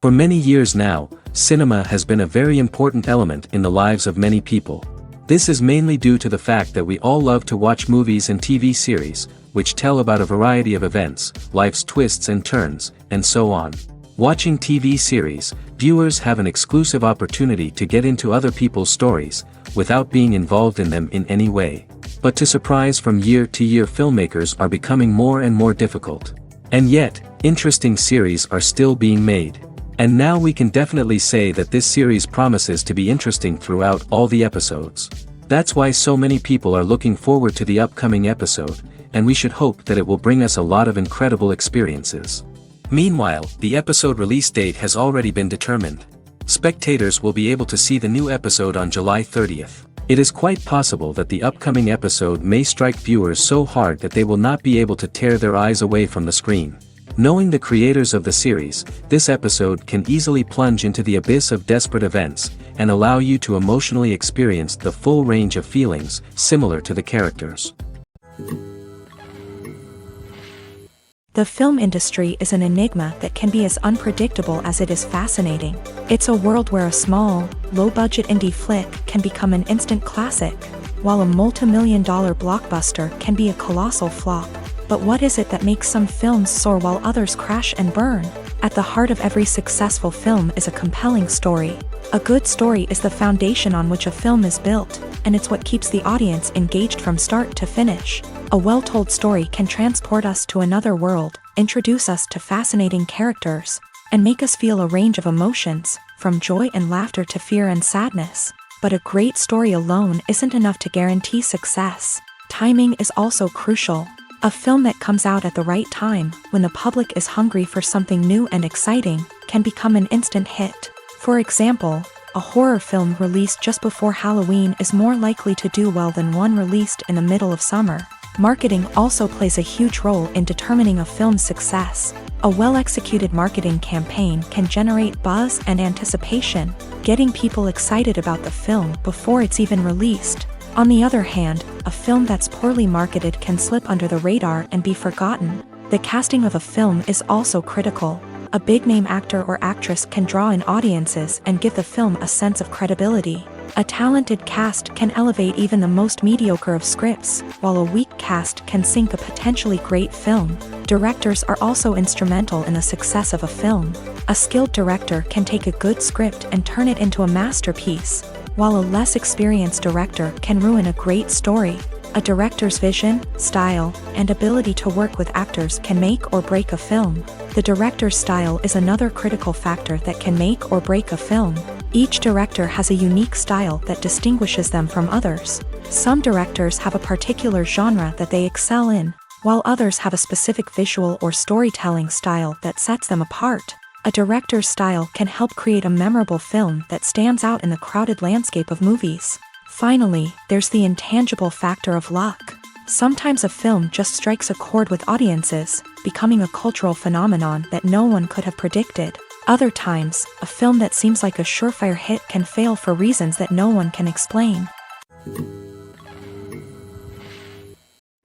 For many years now, cinema has been a very important element in the lives of many people. This is mainly due to the fact that we all love to watch movies and TV series, which tell about a variety of events, life's twists and turns, and so on. Watching TV series, viewers have an exclusive opportunity to get into other people's stories, without being involved in them in any way. But to surprise from year to year, filmmakers are becoming more and more difficult. And yet, interesting series are still being made. And now we can definitely say that this series promises to be interesting throughout all the episodes. That's why so many people are looking forward to the upcoming episode, and we should hope that it will bring us a lot of incredible experiences. Meanwhile, the episode release date has already been determined. Spectators will be able to see the new episode on July 30th. It is quite possible that the upcoming episode may strike viewers so hard that they will not be able to tear their eyes away from the screen. Knowing the creators of the series, this episode can easily plunge into the abyss of desperate events, and allow you to emotionally experience the full range of feelings, similar to the characters. The film industry is an enigma that can be as unpredictable as it is fascinating. It's a world where a small, low-budget indie flick can become an instant classic, while a multi-million-dollar blockbuster can be a colossal flop. But what is it that makes some films soar while others crash and burn? At the heart of every successful film is a compelling story. A good story is the foundation on which a film is built, and it's what keeps the audience engaged from start to finish. A well-told story can transport us to another world, introduce us to fascinating characters, and make us feel a range of emotions, from joy and laughter to fear and sadness. But a great story alone isn't enough to guarantee success. Timing is also crucial. A film that comes out at the right time, when the public is hungry for something new and exciting, can become an instant hit. For example, a horror film released just before Halloween is more likely to do well than one released in the middle of summer. Marketing also plays a huge role in determining a film's success. A well-executed marketing campaign can generate buzz and anticipation, getting people excited about the film before it's even released. On the other hand, a film that's poorly marketed can slip under the radar and be forgotten. The casting of a film is also critical. A big-name actor or actress can draw in audiences and give the film a sense of credibility. A talented cast can elevate even the most mediocre of scripts, while a weak cast can sink a potentially great film. Directors are also instrumental in the success of a film. A skilled director can take a good script and turn it into a masterpiece, while a less experienced director can ruin a great story. A director's vision, style, and ability to work with actors can make or break a film. The director's style is another critical factor that can make or break a film. Each director has a unique style that distinguishes them from others. Some directors have a particular genre that they excel in, while others have a specific visual or storytelling style that sets them apart. A director's style can help create a memorable film that stands out in the crowded landscape of movies. Finally, there's the intangible factor of luck. Sometimes a film just strikes a chord with audiences, becoming a cultural phenomenon that no one could have predicted. Other times, a film that seems like a surefire hit can fail for reasons that no one can explain.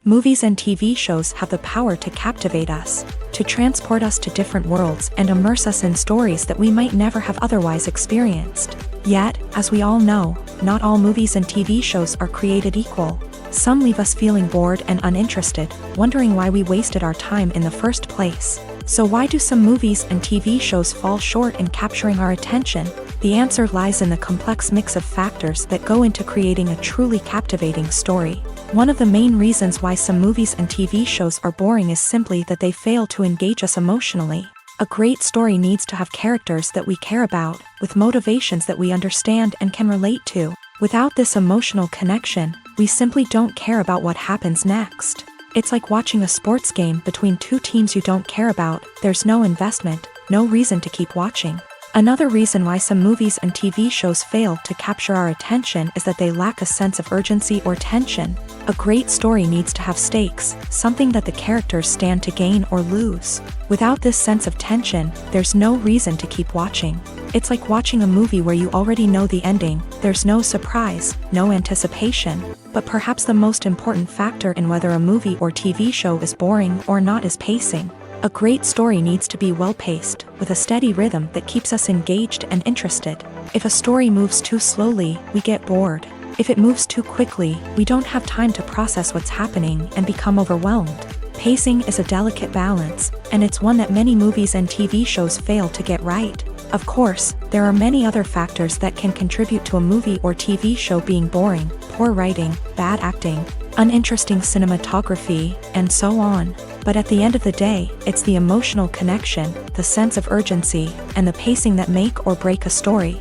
Movies and TV shows have the power to captivate us, to transport us to different worlds and immerse us in stories that we might never have otherwise experienced. Yet, as we all know, not all movies and TV shows are created equal. Some leave us feeling bored and uninterested, wondering why we wasted our time in the first place. So why do some movies and TV shows fall short in capturing our attention? The answer lies in the complex mix of factors that go into creating a truly captivating story. One of the main reasons why some movies and TV shows are boring is simply that they fail to engage us emotionally. A great story needs to have characters that we care about, with motivations that we understand and can relate to. Without this emotional connection, we simply don't care about what happens next. It's like watching a sports game between two teams you don't care about. There's no investment, no reason to keep watching. Another reason why some movies and TV shows fail to capture our attention is that they lack a sense of urgency or tension. A great story needs to have stakes, something that the characters stand to gain or lose. Without this sense of tension, there's no reason to keep watching. It's like watching a movie where you already know the ending. There's no surprise, no anticipation. But perhaps the most important factor in whether a movie or TV show is boring or not is pacing. A great story needs to be well-paced, with a steady rhythm that keeps us engaged and interested. If a story moves too slowly, we get bored. If it moves too quickly, we don't have time to process what's happening and become overwhelmed. Pacing is a delicate balance, and it's one that many movies and TV shows fail to get right. Of course, there are many other factors that can contribute to a movie or TV show being boring: poor writing, bad acting, uninteresting cinematography, and so on. But at the end of the day, it's the emotional connection, the sense of urgency, and the pacing that make or break a story.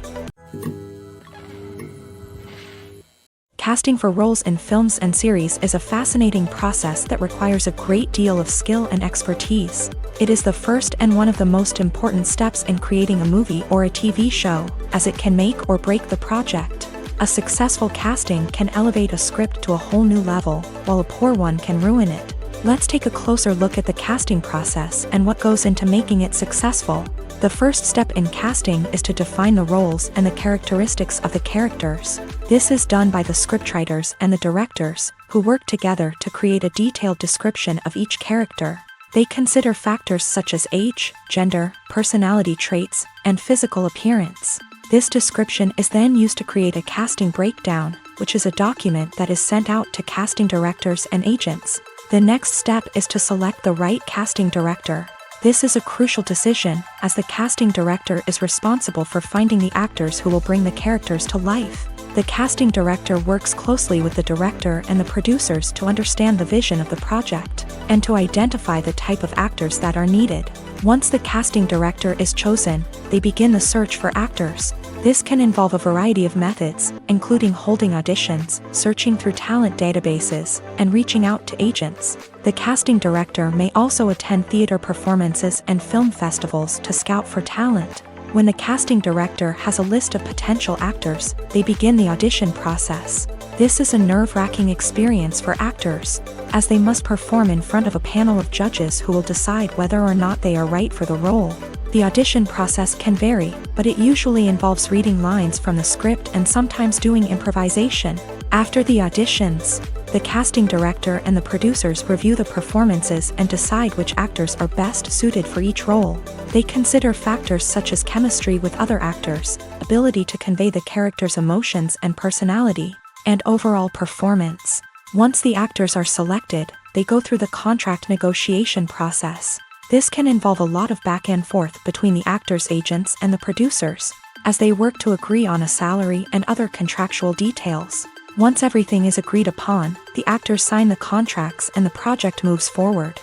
Casting for roles in films and series is a fascinating process that requires a great deal of skill and expertise. It is the first and one of the most important steps in creating a movie or a TV show, as it can make or break the project. A successful casting can elevate a script to a whole new level, while a poor one can ruin it. Let's take a closer look at the casting process and what goes into making it successful. The first step in casting is to define the roles and the characteristics of the characters. This is done by the scriptwriters and the directors, who work together to create a detailed description of each character. They consider factors such as age, gender, personality traits, and physical appearance. This description is then used to create a casting breakdown, which is a document that is sent out to casting directors and agents. The next step is to select the right casting director. This is a crucial decision, as the casting director is responsible for finding the actors who will bring the characters to life. The casting director works closely with the director and the producers to understand the vision of the project, and to identify the type of actors that are needed. Once the casting director is chosen, they begin the search for actors. This can involve a variety of methods, including holding auditions, searching through talent databases, and reaching out to agents. The casting director may also attend theater performances and film festivals to scout for talent. When the casting director has a list of potential actors, they begin the audition process. This is a nerve-wracking experience for actors, as they must perform in front of a panel of judges who will decide whether or not they are right for the role. The audition process can vary, but it usually involves reading lines from the script and sometimes doing improvisation. After the auditions, the casting director and the producers review the performances and decide which actors are best suited for each role. They consider factors such as chemistry with other actors, ability to convey the character's emotions and personality, and overall performance. Once the actors are selected, they go through the contract negotiation process. This can involve a lot of back and forth between the actors' agents and the producers, as they work to agree on a salary and other contractual details. Once everything is agreed upon, the actors sign the contracts and the project moves forward.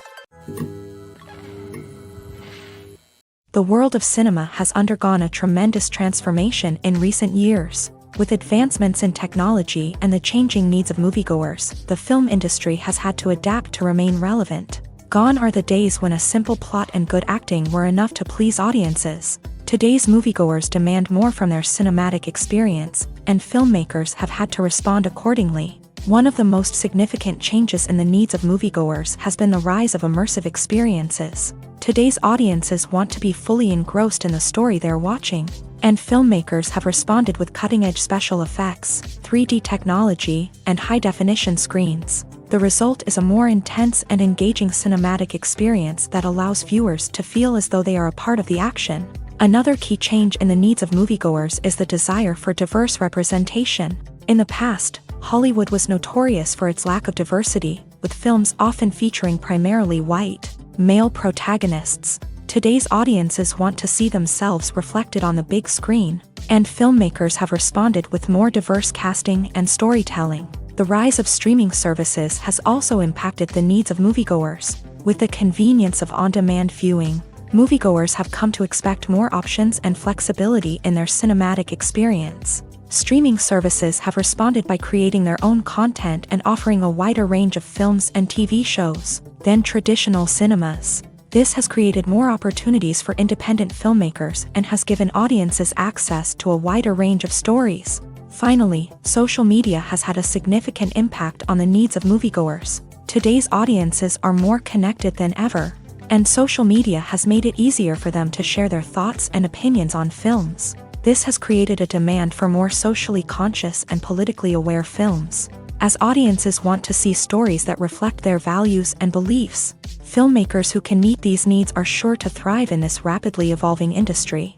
The world of cinema has undergone a tremendous transformation in recent years. With advancements in technology and the changing needs of moviegoers, the film industry has had to adapt to remain relevant. Gone are the days when a simple plot and good acting were enough to please audiences. Today's moviegoers demand more from their cinematic experience, and filmmakers have had to respond accordingly. One of the most significant changes in the needs of moviegoers has been the rise of immersive experiences. Today's audiences want to be fully engrossed in the story they're watching, and filmmakers have responded with cutting-edge special effects, 3D technology, and high-definition screens. The result is a more intense and engaging cinematic experience that allows viewers to feel as though they are a part of the action. Another key change in the needs of moviegoers is the desire for diverse representation. In the past, Hollywood was notorious for its lack of diversity, with films often featuring primarily white, Male protagonists. Today's audiences want to see themselves reflected on the big screen, and filmmakers have responded with more diverse casting and storytelling. The rise of streaming services has also impacted the needs of moviegoers. With the convenience of on-demand viewing, moviegoers have come to expect more options and flexibility in their cinematic experience. Streaming services have responded by creating their own content and offering a wider range of films and TV shows than traditional cinemas. This has created more opportunities for independent filmmakers and has given audiences access to a wider range of stories. Finally, social media has had a significant impact on the needs of moviegoers. Today's audiences are more connected than ever, and social media has made it easier for them to share their thoughts and opinions on films. This has created a demand for more socially conscious and politically aware films. As audiences want to see stories that reflect their values and beliefs, filmmakers who can meet these needs are sure to thrive in this rapidly evolving industry.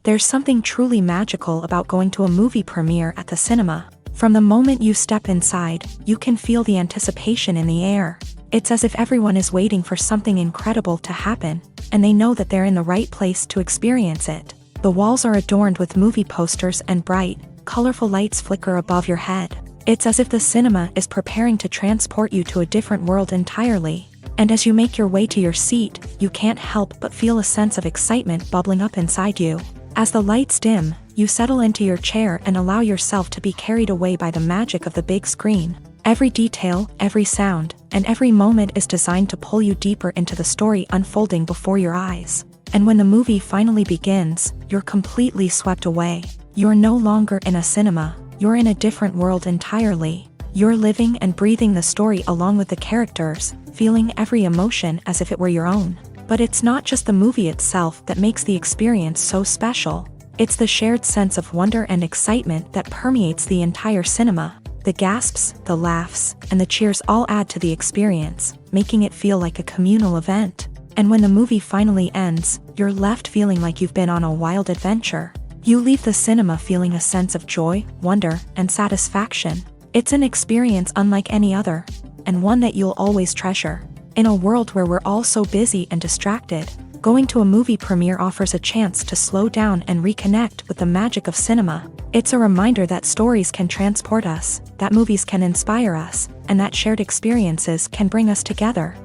There's something truly magical about going to a movie premiere at the cinema. From the moment you step inside, you can feel the anticipation in the air. It's as if everyone is waiting for something incredible to happen, and they know that they're in the right place to experience it. The walls are adorned with movie posters and bright, colorful lights flicker above your head. It's as if the cinema is preparing to transport you to a different world entirely. And as you make your way to your seat, you can't help but feel a sense of excitement bubbling up inside you. As the lights dim, you settle into your chair and allow yourself to be carried away by the magic of the big screen. Every detail, every sound, and every moment is designed to pull you deeper into the story unfolding before your eyes. And when the movie finally begins, you're completely swept away. You're no longer in a cinema, you're in a different world entirely. You're living and breathing the story along with the characters, feeling every emotion as if it were your own. But it's not just the movie itself that makes the experience so special. It's the shared sense of wonder and excitement that permeates the entire cinema. The gasps, the laughs, and the cheers all add to the experience, making it feel like a communal event. And when the movie finally ends, you're left feeling like you've been on a wild adventure. You leave the cinema feeling a sense of joy, wonder, and satisfaction. It's an experience unlike any other, and one that you'll always treasure. In a world where we're all so busy and distracted, going to a movie premiere offers a chance to slow down and reconnect with the magic of cinema. It's a reminder that stories can transport us, that movies can inspire us, and that shared experiences can bring us together.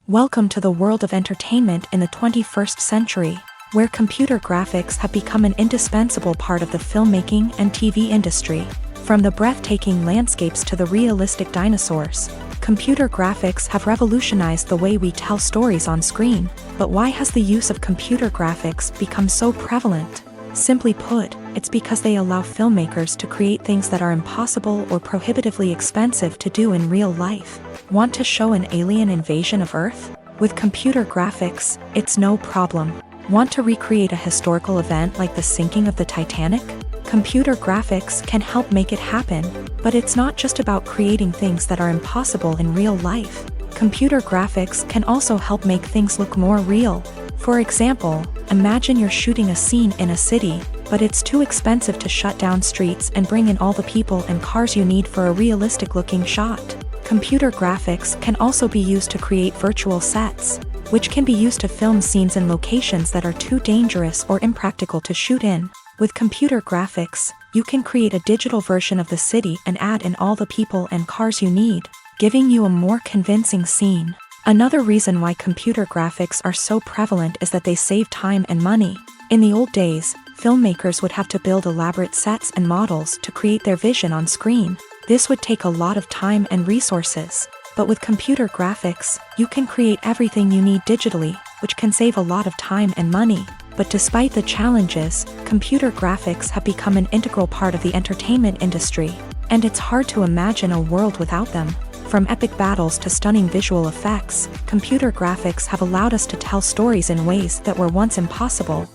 Welcome to the world of entertainment in the 21st century, where computer graphics have become an indispensable part of the filmmaking and TV industry. From the breathtaking landscapes to the realistic dinosaurs, computer graphics have revolutionized the way we tell stories on screen. But why has the use of computer graphics become so prevalent? Simply put, it's because they allow filmmakers to create things that are impossible or prohibitively expensive to do in real life. Want to show an alien invasion of Earth? With computer graphics, it's no problem. Want to recreate a historical event like the sinking of the Titanic? Computer graphics can help make it happen, but it's not just about creating things that are impossible in real life. Computer graphics can also help make things look more real. For example, imagine you're shooting a scene in a city, but it's too expensive to shut down streets and bring in all the people and cars you need for a realistic-looking shot. Computer graphics can also be used to create virtual sets, which can be used to film scenes in locations that are too dangerous or impractical to shoot in. With computer graphics, you can create a digital version of the city and add in all the people and cars you need, giving you a more convincing scene. Another reason why computer graphics are so prevalent is that they save time and money. In the old days, filmmakers would have to build elaborate sets and models to create their vision on screen. This would take a lot of time and resources. But with computer graphics, you can create everything you need digitally, which can save a lot of time and money. But despite the challenges, computer graphics have become an integral part of the entertainment industry, and it's hard to imagine a world without them. From epic battles to stunning visual effects, computer graphics have allowed us to tell stories in ways that were once impossible.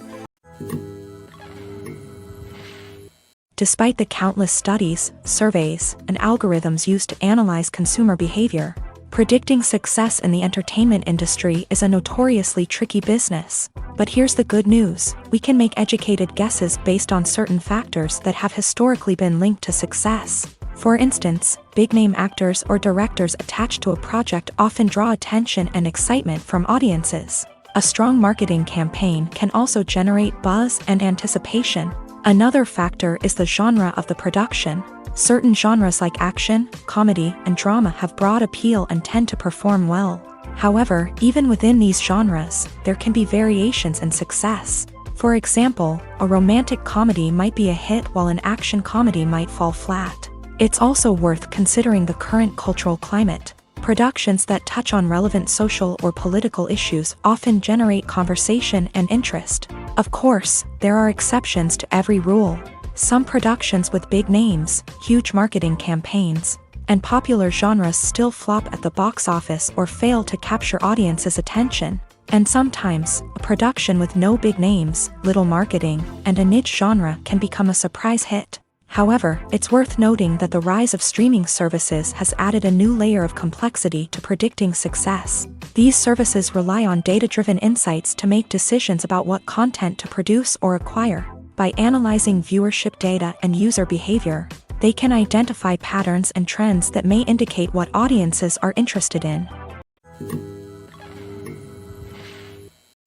Despite the countless studies, surveys, and algorithms used to analyze consumer behavior, predicting success in the entertainment industry is a notoriously tricky business. But here's the good news: we can make educated guesses based on certain factors that have historically been linked to success. For instance, big-name actors or directors attached to a project often draw attention and excitement from audiences. A strong marketing campaign can also generate buzz and anticipation. Another factor is the genre of the production. Certain genres like action, comedy, and drama have broad appeal and tend to perform well. However, even within these genres, there can be variations in success. For example, a romantic comedy might be a hit while an action comedy might fall flat. It's also worth considering the current cultural climate. Productions that touch on relevant social or political issues often generate conversation and interest. Of course, there are exceptions to every rule. Some productions with big names, huge marketing campaigns, and popular genres still flop at the box office or fail to capture audiences' attention. And sometimes, a production with no big names, little marketing, and a niche genre can become a surprise hit. However, it's worth noting that the rise of streaming services has added a new layer of complexity to predicting success. These services rely on data-driven insights to make decisions about what content to produce or acquire. By analyzing viewership data and user behavior, they can identify patterns and trends that may indicate what audiences are interested in.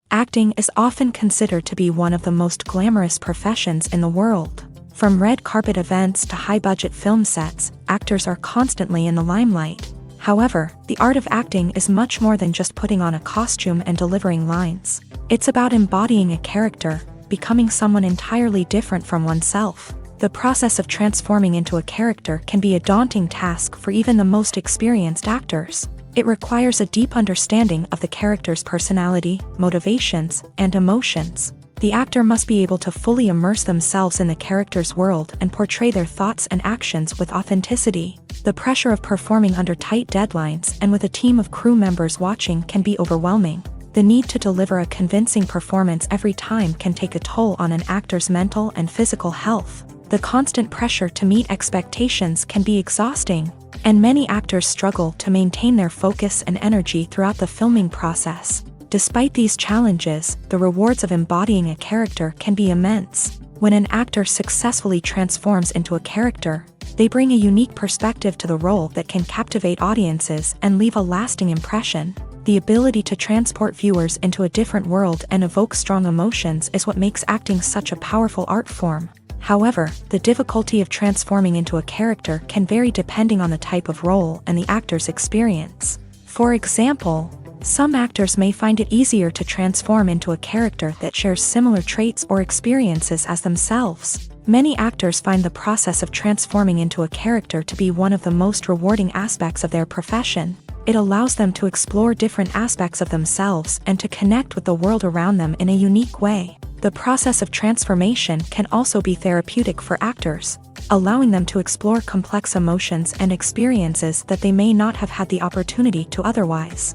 Acting is often considered to be one of the most glamorous professions in the world. From red carpet events to high-budget film sets, actors are constantly in the limelight. However, the art of acting is much more than just putting on a costume and delivering lines. It's about embodying a character, becoming someone entirely different from oneself. The process of transforming into a character can be a daunting task for even the most experienced actors. It requires a deep understanding of the character's personality, motivations, and emotions. The actor must be able to fully immerse themselves in the character's world and portray their thoughts and actions with authenticity. The pressure of performing under tight deadlines and with a team of crew members watching can be overwhelming. The need to deliver a convincing performance every time can take a toll on an actor's mental and physical health. The constant pressure to meet expectations can be exhausting, and many actors struggle to maintain their focus and energy throughout the filming process. Despite these challenges, the rewards of embodying a character can be immense. When an actor successfully transforms into a character, they bring a unique perspective to the role that can captivate audiences and leave a lasting impression. The ability to transport viewers into a different world and evoke strong emotions is what makes acting such a powerful art form. However, the difficulty of transforming into a character can vary depending on the type of role and the actor's experience. For example, some actors may find it easier to transform into a character that shares similar traits or experiences as themselves. Many actors find the process of transforming into a character to be one of the most rewarding aspects of their profession. It allows them to explore different aspects of themselves and to connect with the world around them in a unique way. The process of transformation can also be therapeutic for actors, allowing them to explore complex emotions and experiences that they may not have had the opportunity to otherwise.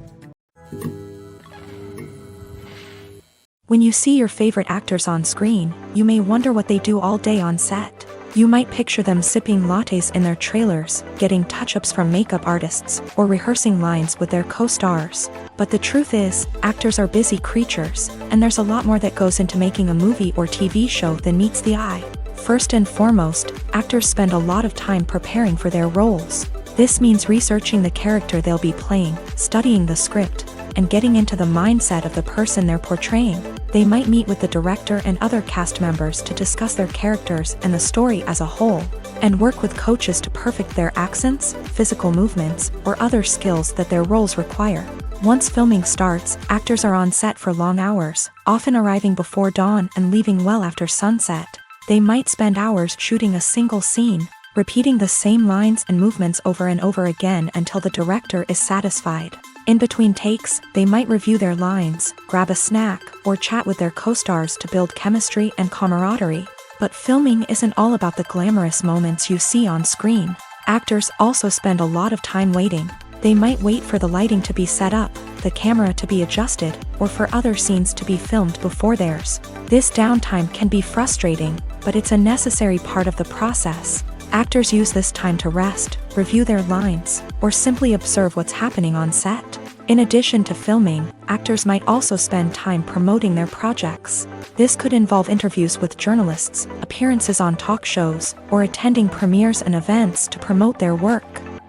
When you see your favorite actors on screen, you may wonder what they do all day on set. You might picture them sipping lattes in their trailers, getting touch-ups from makeup artists, or rehearsing lines with their co-stars. But the truth is, actors are busy creatures, and there's a lot more that goes into making a movie or TV show than meets the eye. First and foremost, actors spend a lot of time preparing for their roles. This means researching the character they'll be playing, studying the script, and getting into the mindset of the person they're portraying. They might meet with the director and other cast members to discuss their characters and the story as a whole, and work with coaches to perfect their accents, physical movements, or other skills that their roles require. Once filming starts, actors are on set for long hours, often arriving before dawn and leaving well after sunset. They might spend hours shooting a single scene, repeating the same lines and movements over and over again until the director is satisfied. In between takes, they might review their lines, grab a snack, or chat with their co-stars to build chemistry and camaraderie. But filming isn't all about the glamorous moments you see on screen. Actors also spend a lot of time waiting. They might wait for the lighting to be set up, the camera to be adjusted, or for other scenes to be filmed before theirs. This downtime can be frustrating, but it's a necessary part of the process. Actors use this time to rest, review their lines, or simply observe what's happening on set. In addition to filming, actors might also spend time promoting their projects. This could involve interviews with journalists, appearances on talk shows, or attending premieres and events to promote their work.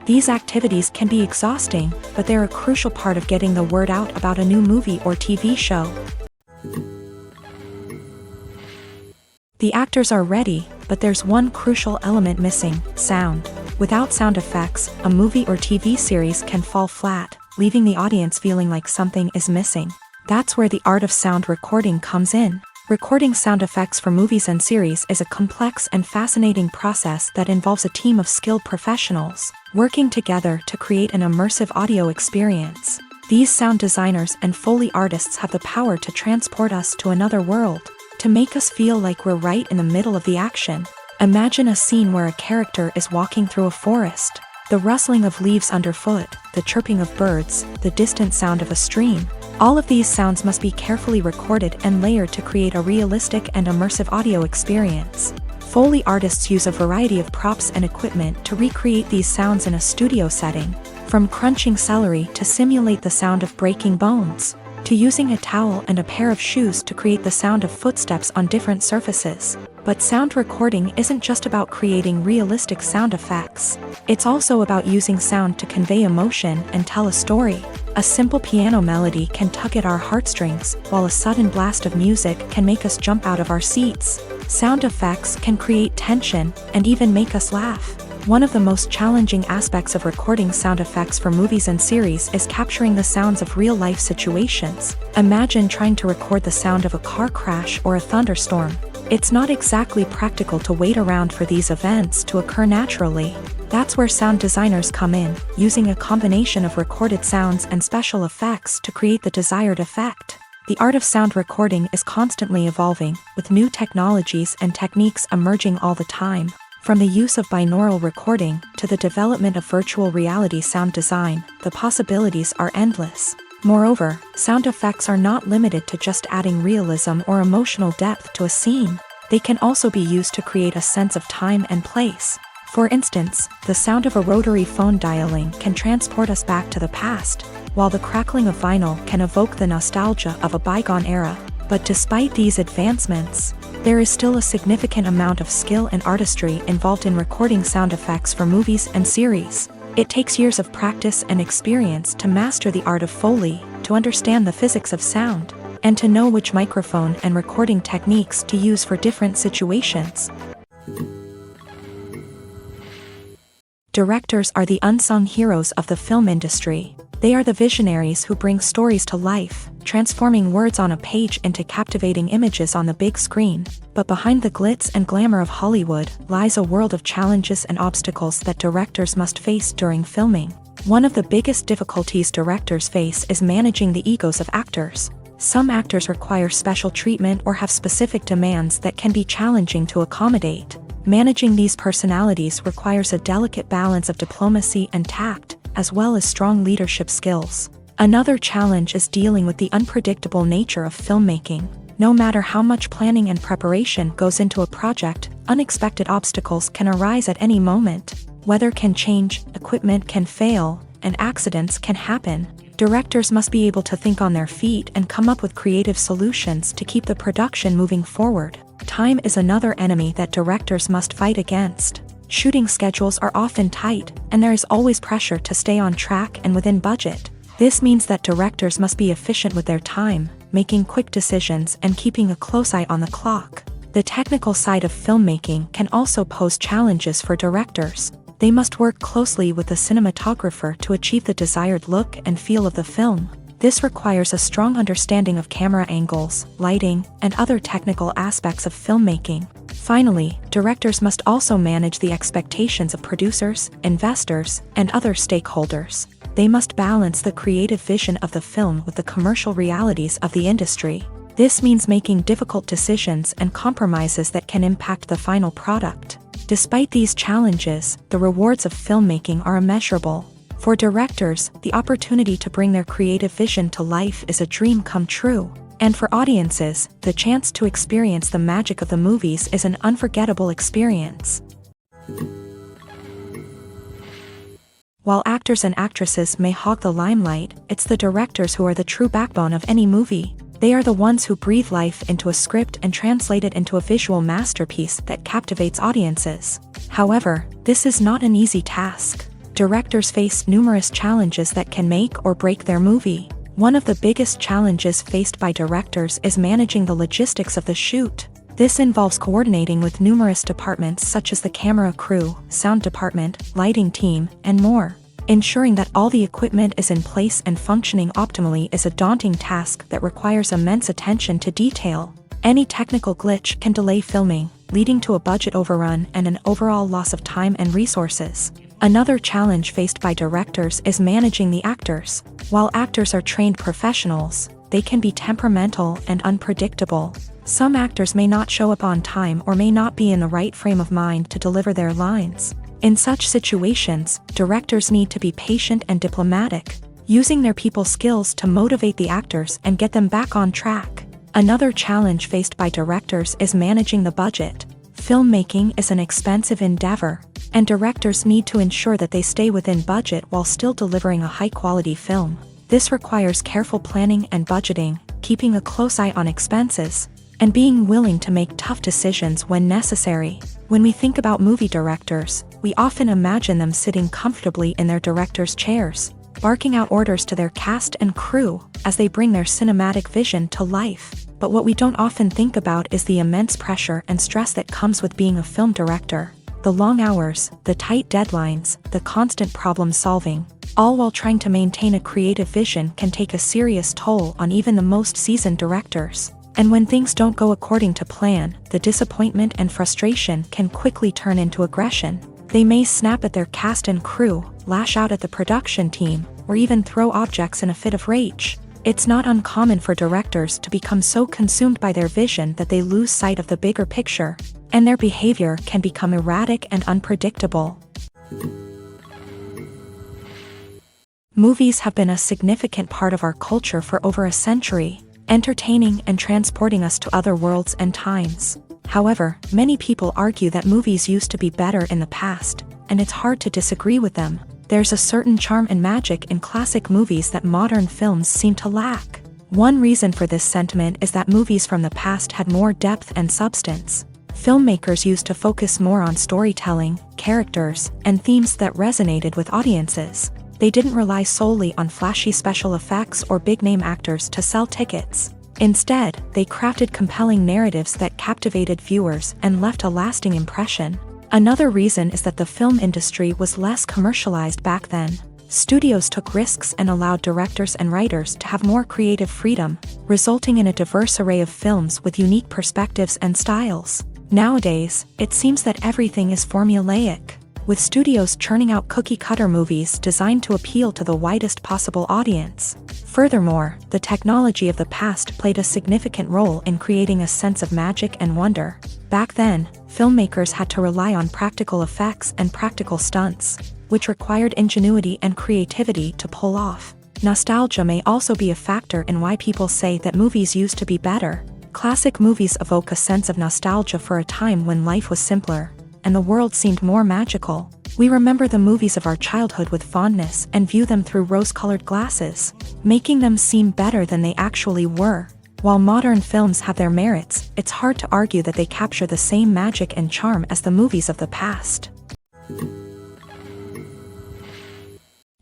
These activities can be exhausting, but they're a crucial part of getting the word out about a new movie or TV show. The actors are ready, but there's one crucial element missing: sound. Without sound effects, a movie or TV series can fall flat, leaving the audience feeling like something is missing. That's where the art of sound recording comes in. Recording sound effects for movies and series is a complex and fascinating process that involves a team of skilled professionals working together to create an immersive audio experience. These sound designers and Foley artists have the power to transport us to another world, to make us feel like we're right in the middle of the action. Imagine a scene where a character is walking through a forest. The rustling of leaves underfoot, the chirping of birds, the distant sound of a stream. All of these sounds must be carefully recorded and layered to create a realistic and immersive audio experience. Foley artists use a variety of props and equipment to recreate these sounds in a studio setting, from crunching celery to simulate the sound of breaking bones, to using a towel and a pair of shoes to create the sound of footsteps on different surfaces. But sound recording isn't just about creating realistic sound effects. It's also about using sound to convey emotion and tell a story. A simple piano melody can tug at our heartstrings, while a sudden blast of music can make us jump out of our seats. Sound effects can create tension and even make us laugh. One of the most challenging aspects of recording sound effects for movies and series is capturing the sounds of real-life situations. Imagine trying to record the sound of a car crash or a thunderstorm. It's not exactly practical to wait around for these events to occur naturally. That's where sound designers come in, using a combination of recorded sounds and special effects to create the desired effect. The art of sound recording is constantly evolving, with new technologies and techniques emerging all the time. From the use of binaural recording to the development of virtual reality sound design, the possibilities are endless. Moreover, sound effects are not limited to just adding realism or emotional depth to a scene. They can also be used to create a sense of time and place. For instance, the sound of a rotary phone dialing can transport us back to the past, while the crackling of vinyl can evoke the nostalgia of a bygone era. But despite these advancements, there is still a significant amount of skill and artistry involved in recording sound effects for movies and series. It takes years of practice and experience to master the art of Foley, to understand the physics of sound, and to know which microphone and recording techniques to use for different situations. Directors are the unsung heroes of the film industry. They are the visionaries who bring stories to life, transforming words on a page into captivating images on the big screen. But behind the glitz and glamour of Hollywood lies a world of challenges and obstacles that directors must face during filming. One of the biggest difficulties directors face is managing the egos of actors. Some actors require special treatment or have specific demands that can be challenging to accommodate. Managing these personalities requires a delicate balance of diplomacy and tact, as well as strong leadership skills. Another challenge is dealing with the unpredictable nature of filmmaking. No matter how much planning and preparation goes into a project, unexpected obstacles can arise at any moment. Weather can change, equipment can fail, and accidents can happen. Directors must be able to think on their feet and come up with creative solutions to keep the production moving forward. Time is another enemy that directors must fight against. Shooting schedules are often tight, and there is always pressure to stay on track and within budget. This means that directors must be efficient with their time, making quick decisions and keeping a close eye on the clock. The technical side of filmmaking can also pose challenges for directors. They must work closely with the cinematographer to achieve the desired look and feel of the film. This requires a strong understanding of camera angles, lighting, and other technical aspects of filmmaking. Finally, directors must also manage the expectations of producers, investors, and other stakeholders. They must balance the creative vision of the film with the commercial realities of the industry. This means making difficult decisions and compromises that can impact the final product. Despite these challenges, the rewards of filmmaking are immeasurable. For directors, the opportunity to bring their creative vision to life is a dream come true. And for audiences, the chance to experience the magic of the movies is an unforgettable experience. While actors and actresses may hog the limelight, it's the directors who are the true backbone of any movie. They are the ones who breathe life into a script and translate it into a visual masterpiece that captivates audiences. However, this is not an easy task. Directors face numerous challenges that can make or break their movie. One of the biggest challenges faced by directors is managing the logistics of the shoot. This involves coordinating with numerous departments such as the camera crew, sound department, lighting team, and more. Ensuring that all the equipment is in place and functioning optimally is a daunting task that requires immense attention to detail. Any technical glitch can delay filming, leading to a budget overrun and an overall loss of time and resources. Another challenge faced by directors is managing the actors. While actors are trained professionals, they can be temperamental and unpredictable. Some actors may not show up on time or may not be in the right frame of mind to deliver their lines. In such situations, directors need to be patient and diplomatic, using their people skills to motivate the actors and get them back on track. Another challenge faced by directors is managing the budget. Filmmaking is an expensive endeavor, and directors need to ensure that they stay within budget while still delivering a high-quality film. This requires careful planning and budgeting, keeping a close eye on expenses, and being willing to make tough decisions when necessary. When we think about movie directors, we often imagine them sitting comfortably in their director's chairs, barking out orders to their cast and crew as they bring their cinematic vision to life. But what we don't often think about is the immense pressure and stress that comes with being a film director. The long hours, the tight deadlines, the constant problem solving, all while trying to maintain a creative vision can take a serious toll on even the most seasoned directors. And when things don't go according to plan, the disappointment and frustration can quickly turn into aggression. They may snap at their cast and crew, lash out at the production team, or even throw objects in a fit of rage. It's not uncommon for directors to become so consumed by their vision that they lose sight of the bigger picture, and their behavior can become erratic and unpredictable. Movies have been a significant part of our culture for over a century, entertaining and transporting us to other worlds and times. However, many people argue that movies used to be better in the past, and it's hard to disagree with them. There's a certain charm and magic in classic movies that modern films seem to lack. One reason for this sentiment is that movies from the past had more depth and substance. Filmmakers used to focus more on storytelling, characters, and themes that resonated with audiences. They didn't rely solely on flashy special effects or big-name actors to sell tickets. Instead, they crafted compelling narratives that captivated viewers and left a lasting impression. Another reason is that the film industry was less commercialized back then. Studios took risks and allowed directors and writers to have more creative freedom, resulting in a diverse array of films with unique perspectives and styles. Nowadays, it seems that everything is formulaic, with studios churning out cookie-cutter movies designed to appeal to the widest possible audience. Furthermore, the technology of the past played a significant role in creating a sense of magic and wonder. Back then, filmmakers had to rely on practical effects and practical stunts, which required ingenuity and creativity to pull off. Nostalgia may also be a factor in why people say that movies used to be better. Classic movies evoke a sense of nostalgia for a time when life was simpler, and the world seemed more magical. We remember the movies of our childhood with fondness and view them through rose-colored glasses, making them seem better than they actually were. While modern films have their merits, it's hard to argue that they capture the same magic and charm as the movies of the past.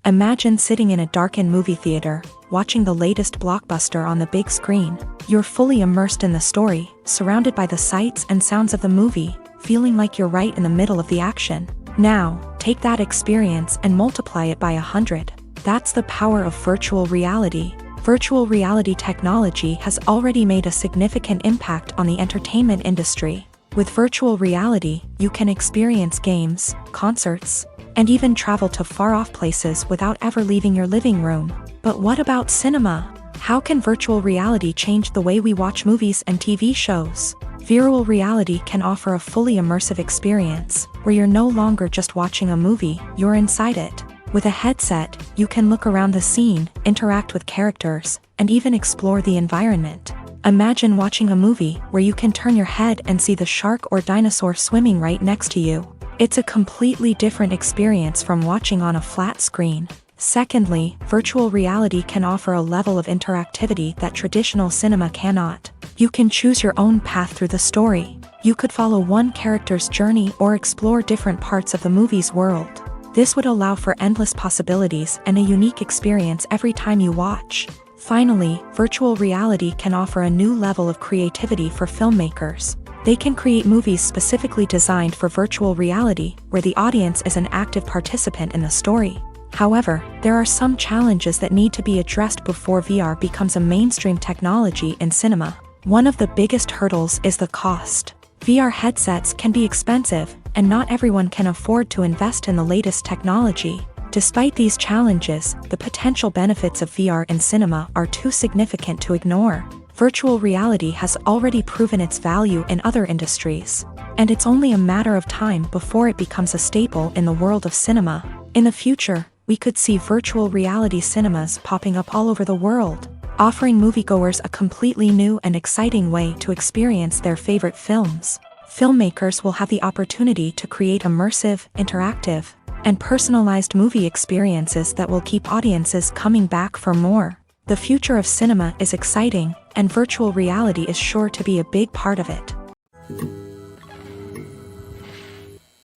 Imagine sitting in a darkened movie theater, watching the latest blockbuster on the big screen. You're fully immersed in the story, surrounded by the sights and sounds of the movie, feeling like you're right in the middle of the action. Now, take that experience and multiply it by 100. That's the power of virtual reality. Virtual reality technology has already made a significant impact on the entertainment industry. With virtual reality, you can experience games, concerts, and even travel to far-off places without ever leaving your living room. But what about cinema? How can virtual reality change the way we watch movies and TV shows? Virtual reality can offer a fully immersive experience, where you're no longer just watching a movie, you're inside it. With a headset, you can look around the scene, interact with characters, and even explore the environment. Imagine watching a movie where you can turn your head and see the shark or dinosaur swimming right next to you. It's a completely different experience from watching on a flat screen. Secondly, virtual reality can offer a level of interactivity that traditional cinema cannot. You can choose your own path through the story. You could follow one character's journey or explore different parts of the movie's world. This would allow for endless possibilities and a unique experience every time you watch. Finally, virtual reality can offer a new level of creativity for filmmakers. They can create movies specifically designed for virtual reality, where the audience is an active participant in the story. However, there are some challenges that need to be addressed before VR becomes a mainstream technology in cinema. One of the biggest hurdles is the cost. VR headsets can be expensive, and not everyone can afford to invest in the latest technology. Despite these challenges, the potential benefits of VR in cinema are too significant to ignore. Virtual reality has already proven its value in other industries, and it's only a matter of time before it becomes a staple in the world of cinema. In the future, we could see virtual reality cinemas popping up all over the world, offering moviegoers a completely new and exciting way to experience their favorite films. Filmmakers will have the opportunity to create immersive, interactive, and personalized movie experiences that will keep audiences coming back for more. The future of cinema is exciting, and virtual reality is sure to be a big part of it.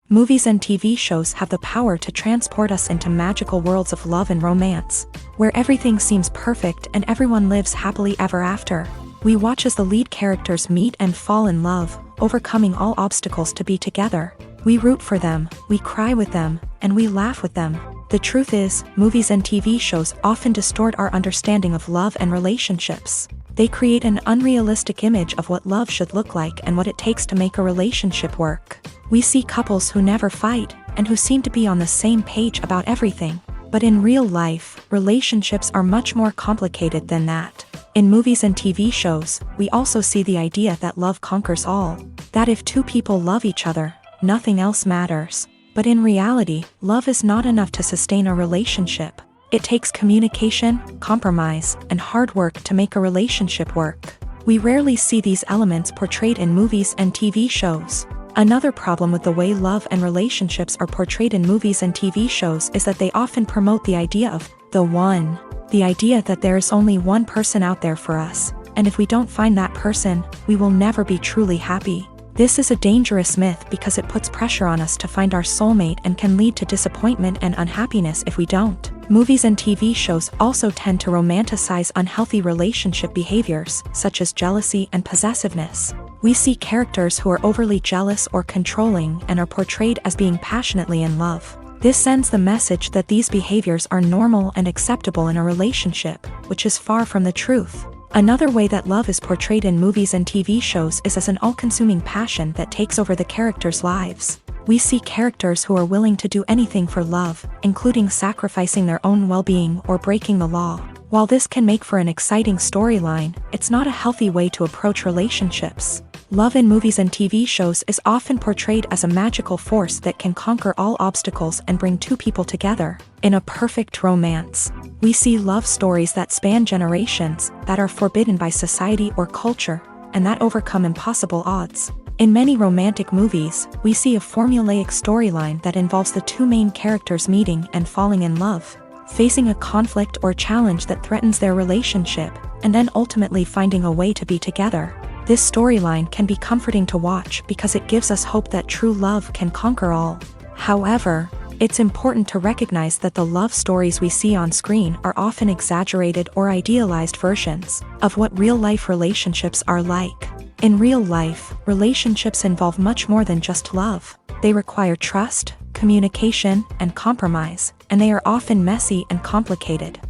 Movies and TV shows have the power to transport us into magical worlds of love and romance, where everything seems perfect and everyone lives happily ever after. We watch as the lead characters meet and fall in love, overcoming all obstacles to be together. We root for them, we cry with them, and we laugh with them. The truth is, movies and TV shows often distort our understanding of love and relationships. They create an unrealistic image of what love should look like and what it takes to make a relationship work. We see couples who never fight, and who seem to be on the same page about everything. But in real life, relationships are much more complicated than that. In movies and TV shows, we also see the idea that love conquers all. That if two people love each other, nothing else matters. But in reality, love is not enough to sustain a relationship. It takes communication, compromise, and hard work to make a relationship work. We rarely see these elements portrayed in movies and TV shows. Another problem with the way love and relationships are portrayed in movies and TV shows is that they often promote the idea of the one. The idea that there is only one person out there for us, and if we don't find that person, we will never be truly happy. This is a dangerous myth because it puts pressure on us to find our soulmate and can lead to disappointment and unhappiness if we don't. Movies and TV shows also tend to romanticize unhealthy relationship behaviors, such as jealousy and possessiveness. We see characters who are overly jealous or controlling and are portrayed as being passionately in love. This sends the message that these behaviors are normal and acceptable in a relationship, which is far from the truth. Another way that love is portrayed in movies and TV shows is as an all-consuming passion that takes over the characters' lives. We see characters who are willing to do anything for love, including sacrificing their own well-being or breaking the law. While this can make for an exciting storyline, it's not a healthy way to approach relationships. Love in movies and TV shows is often portrayed as a magical force that can conquer all obstacles and bring two people together in a perfect romance. We see love stories that span generations, that are forbidden by society or culture, and that overcome impossible odds. In many romantic movies, we see a formulaic storyline that involves the two main characters meeting and falling in love, facing a conflict or challenge that threatens their relationship, and then ultimately finding a way to be together. This storyline can be comforting to watch because it gives us hope that true love can conquer all. However, it's important to recognize that the love stories we see on screen are often exaggerated or idealized versions of what real-life relationships are like. In real life, relationships involve much more than just love. They require trust, communication, and compromise, and they are often messy and complicated.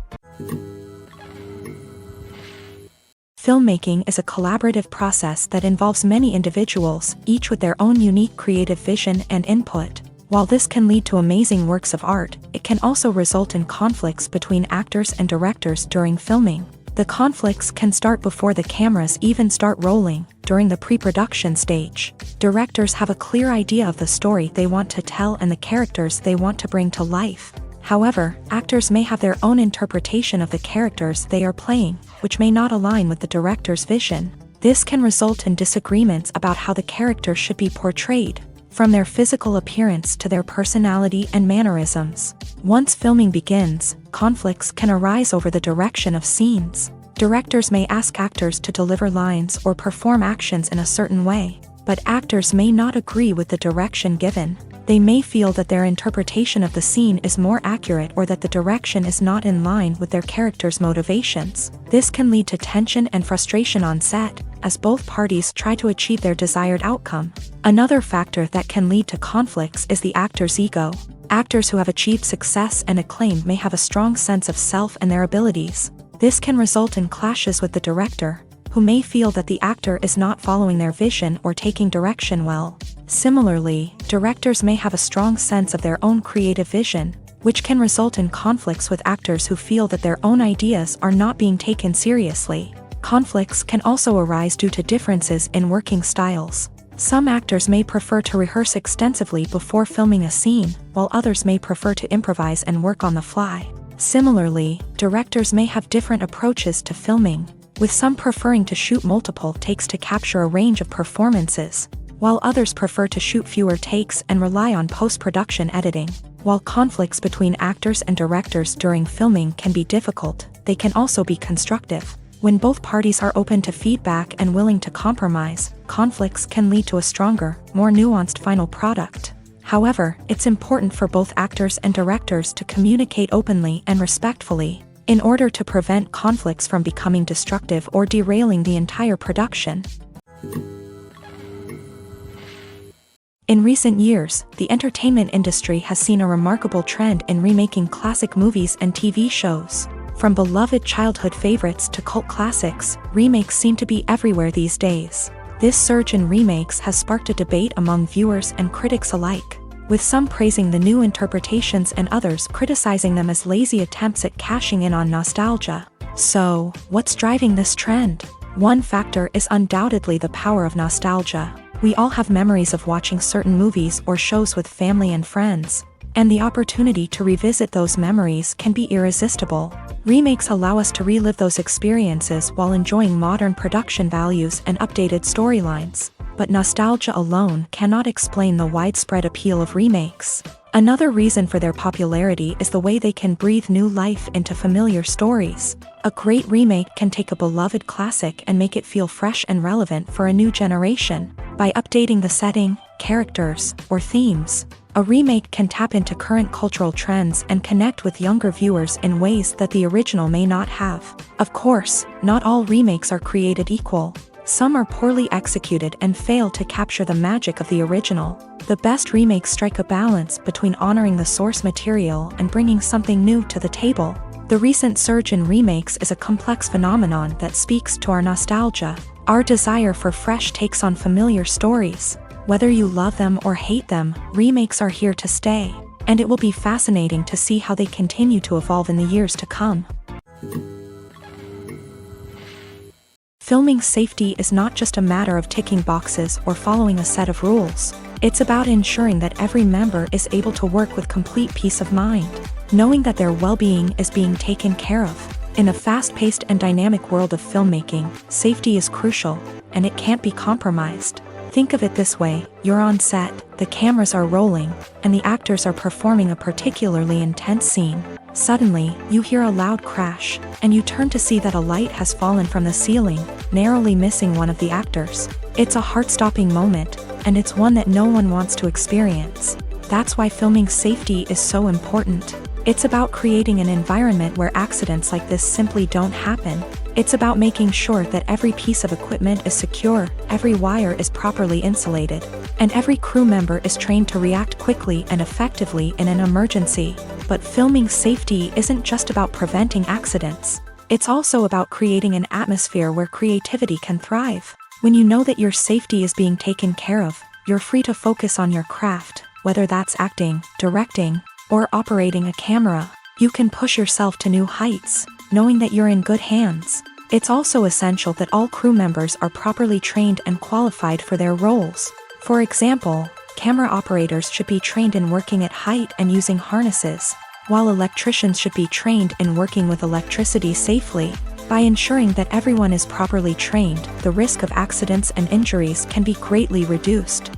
Filmmaking is a collaborative process that involves many individuals, each with their own unique creative vision and input. While this can lead to amazing works of art, it can also result in conflicts between actors and directors during filming. The conflicts can start before the cameras even start rolling, during the pre-production stage. Directors have a clear idea of the story they want to tell and the characters they want to bring to life. However, actors may have their own interpretation of the characters they are playing, which may not align with the director's vision. This can result in disagreements about how the character should be portrayed. from their physical appearance to their personality and mannerisms. Once filming begins, conflicts can arise over the direction of scenes. Directors may ask actors to deliver lines or perform actions in a certain way, but actors may not agree with the direction given. They may feel that their interpretation of the scene is more accurate or that the direction is not in line with their character's motivations. This can lead to tension and frustration on set, as both parties try to achieve their desired outcome. Another factor that can lead to conflicts is the actor's ego. Actors who have achieved success and acclaim may have a strong sense of self and their abilities. This can result in clashes with the director, who may feel that the actor is not following their vision or taking direction well. Similarly, directors may have a strong sense of their own creative vision, which can result in conflicts with actors who feel that their own ideas are not being taken seriously. Conflicts can also arise due to differences in working styles. Some actors may prefer to rehearse extensively before filming a scene, while others may prefer to improvise and work on the fly. Similarly, directors may have different approaches to filming, with some preferring to shoot multiple takes to capture a range of performances, while others prefer to shoot fewer takes and rely on post-production editing. While conflicts between actors and directors during filming can be difficult, they can also be constructive. When both parties are open to feedback and willing to compromise, conflicts can lead to a stronger, more nuanced final product. However, it's important for both actors and directors to communicate openly and respectfully, in order to prevent conflicts from becoming destructive or derailing the entire production. In recent years, the entertainment industry has seen a remarkable trend in remaking classic movies and TV shows. From beloved childhood favorites to cult classics, remakes seem to be everywhere these days. This surge in remakes has sparked a debate among viewers and critics alike, with some praising the new interpretations and others criticizing them as lazy attempts at cashing in on nostalgia. So, what's driving this trend? One factor is undoubtedly the power of nostalgia. We all have memories of watching certain movies or shows with family and friends, and the opportunity to revisit those memories can be irresistible. Remakes allow us to relive those experiences while enjoying modern production values and updated storylines. But nostalgia alone cannot explain the widespread appeal of remakes. Another reason for their popularity is the way they can breathe new life into familiar stories. A great remake can take a beloved classic and make it feel fresh and relevant for a new generation. By updating the setting, characters, or themes, a remake can tap into current cultural trends and connect with younger viewers in ways that the original may not have. Of course, not all remakes are created equal. Some are poorly executed and fail to capture the magic of the original. The best remakes strike a balance between honoring the source material and bringing something new to the table. The recent surge in remakes is a complex phenomenon that speaks to our nostalgia, our desire for fresh takes on familiar stories. Whether you love them or hate them, remakes are here to stay, and it will be fascinating to see how they continue to evolve in the years to come. Filming safety is not just a matter of ticking boxes or following a set of rules. It's about ensuring that every member is able to work with complete peace of mind, knowing that their well-being is being taken care of. In a fast-paced and dynamic world of filmmaking, safety is crucial, and it can't be compromised. Think of it this way: you're on set, the cameras are rolling, and the actors are performing a particularly intense scene. Suddenly, you hear a loud crash, and you turn to see that a light has fallen from the ceiling, narrowly missing one of the actors. It's a heart-stopping moment, and it's one that no one wants to experience. That's why filming safety is so important. It's about creating an environment where accidents like this simply don't happen. It's about making sure that every piece of equipment is secure, every wire is properly insulated, and every crew member is trained to react quickly and effectively in an emergency. But filming safety isn't just about preventing accidents. It's also about creating an atmosphere where creativity can thrive. When you know that your safety is being taken care of, you're free to focus on your craft, whether that's acting, directing, or operating a camera. You can push yourself to new heights, knowing that you're in good hands. It's also essential that all crew members are properly trained and qualified for their roles. For example, camera operators should be trained in working at height and using harnesses, while electricians should be trained in working with electricity safely. By ensuring that everyone is properly trained, the risk of accidents and injuries can be greatly reduced.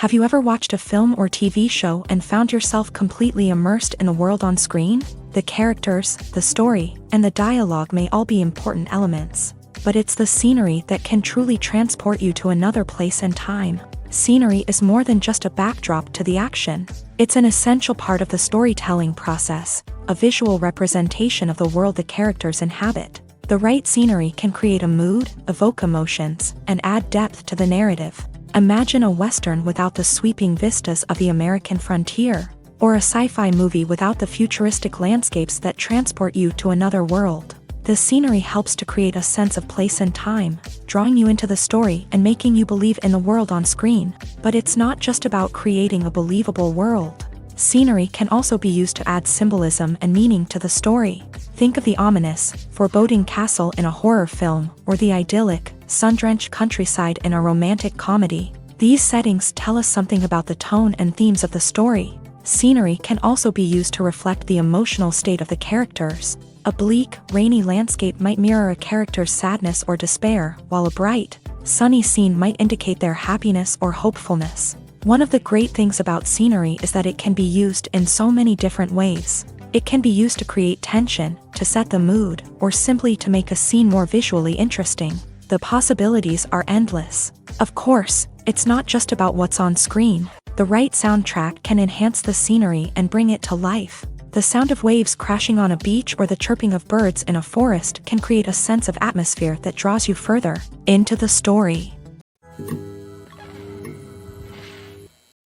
Have you ever watched a film or TV show and found yourself completely immersed in the world on screen? The characters, the story, and the dialogue may all be important elements, but it's the scenery that can truly transport you to another place and time. Scenery is more than just a backdrop to the action. It's an essential part of the storytelling process, a visual representation of the world the characters inhabit. The right scenery can create a mood, evoke emotions, and add depth to the narrative. Imagine a Western without the sweeping vistas of the American frontier, or a sci-fi movie without the futuristic landscapes that transport you to another world. The scenery helps to create a sense of place and time, drawing you into the story and making you believe in the world on screen. But it's not just about creating a believable world. Scenery can also be used to add symbolism and meaning to the story. Think of the ominous, foreboding castle in a horror film, or the idyllic, sun-drenched countryside in a romantic comedy. These settings tell us something about the tone and themes of the story. Scenery can also be used to reflect the emotional state of the characters. A bleak, rainy landscape might mirror a character's sadness or despair, while a bright, sunny scene might indicate their happiness or hopefulness. One of the great things about scenery is that it can be used in so many different ways. It can be used to create tension, to set the mood, or simply to make a scene more visually interesting. The possibilities are endless. Of course, it's not just about what's on screen. The right soundtrack can enhance the scenery and bring it to life. The sound of waves crashing on a beach or the chirping of birds in a forest can create a sense of atmosphere that draws you further into the story.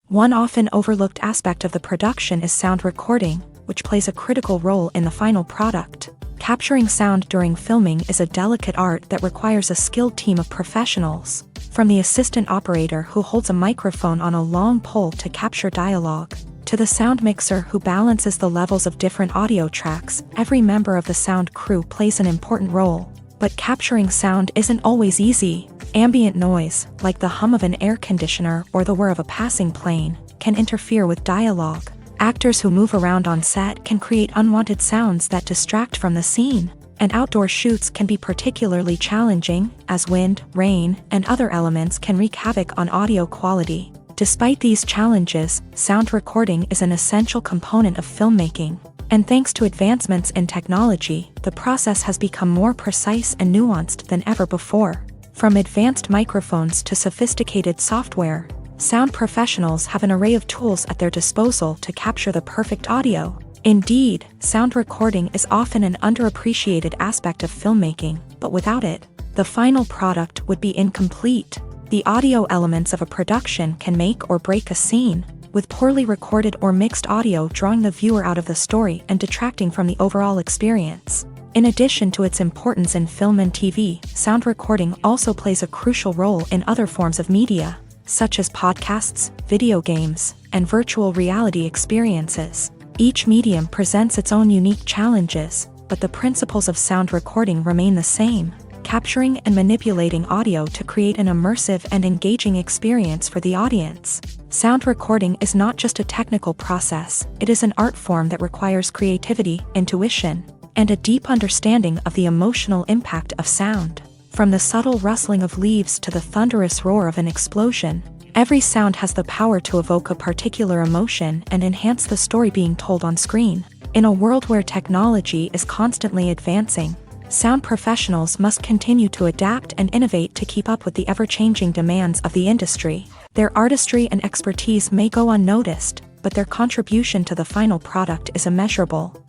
One often overlooked aspect of the production is sound recording, which plays a critical role in the final product. Capturing sound during filming is a delicate art that requires a skilled team of professionals. From the assistant operator who holds a microphone on a long pole to capture dialogue, to the sound mixer who balances the levels of different audio tracks, every member of the sound crew plays an important role. But capturing sound isn't always easy. Ambient noise, like the hum of an air conditioner or the whir of a passing plane, can interfere with dialogue. Actors who move around on set can create unwanted sounds that distract from the scene. And outdoor shoots can be particularly challenging, as wind, rain, and other elements can wreak havoc on audio quality. Despite these challenges, sound recording is an essential component of filmmaking. And thanks to advancements in technology, the process has become more precise and nuanced than ever before. From advanced microphones to sophisticated software, sound professionals have an array of tools at their disposal to capture the perfect audio. Indeed, sound recording is often an underappreciated aspect of filmmaking, but without it, the final product would be incomplete. The audio elements of a production can make or break a scene, with poorly recorded or mixed audio drawing the viewer out of the story and detracting from the overall experience. In addition to its importance in film and TV, sound recording also plays a crucial role in other forms of media, such as podcasts, video games, and virtual reality experiences. Each medium presents its own unique challenges, but the principles of sound recording remain the same: capturing and manipulating audio to create an immersive and engaging experience for the audience. Sound recording is not just a technical process, it is an art form that requires creativity, intuition, and a deep understanding of the emotional impact of sound. From the subtle rustling of leaves to the thunderous roar of an explosion, every sound has the power to evoke a particular emotion and enhance the story being told on screen. In a world where technology is constantly advancing, sound professionals must continue to adapt and innovate to keep up with the ever-changing demands of the industry. Their artistry and expertise may go unnoticed, but their contribution to the final product is immeasurable.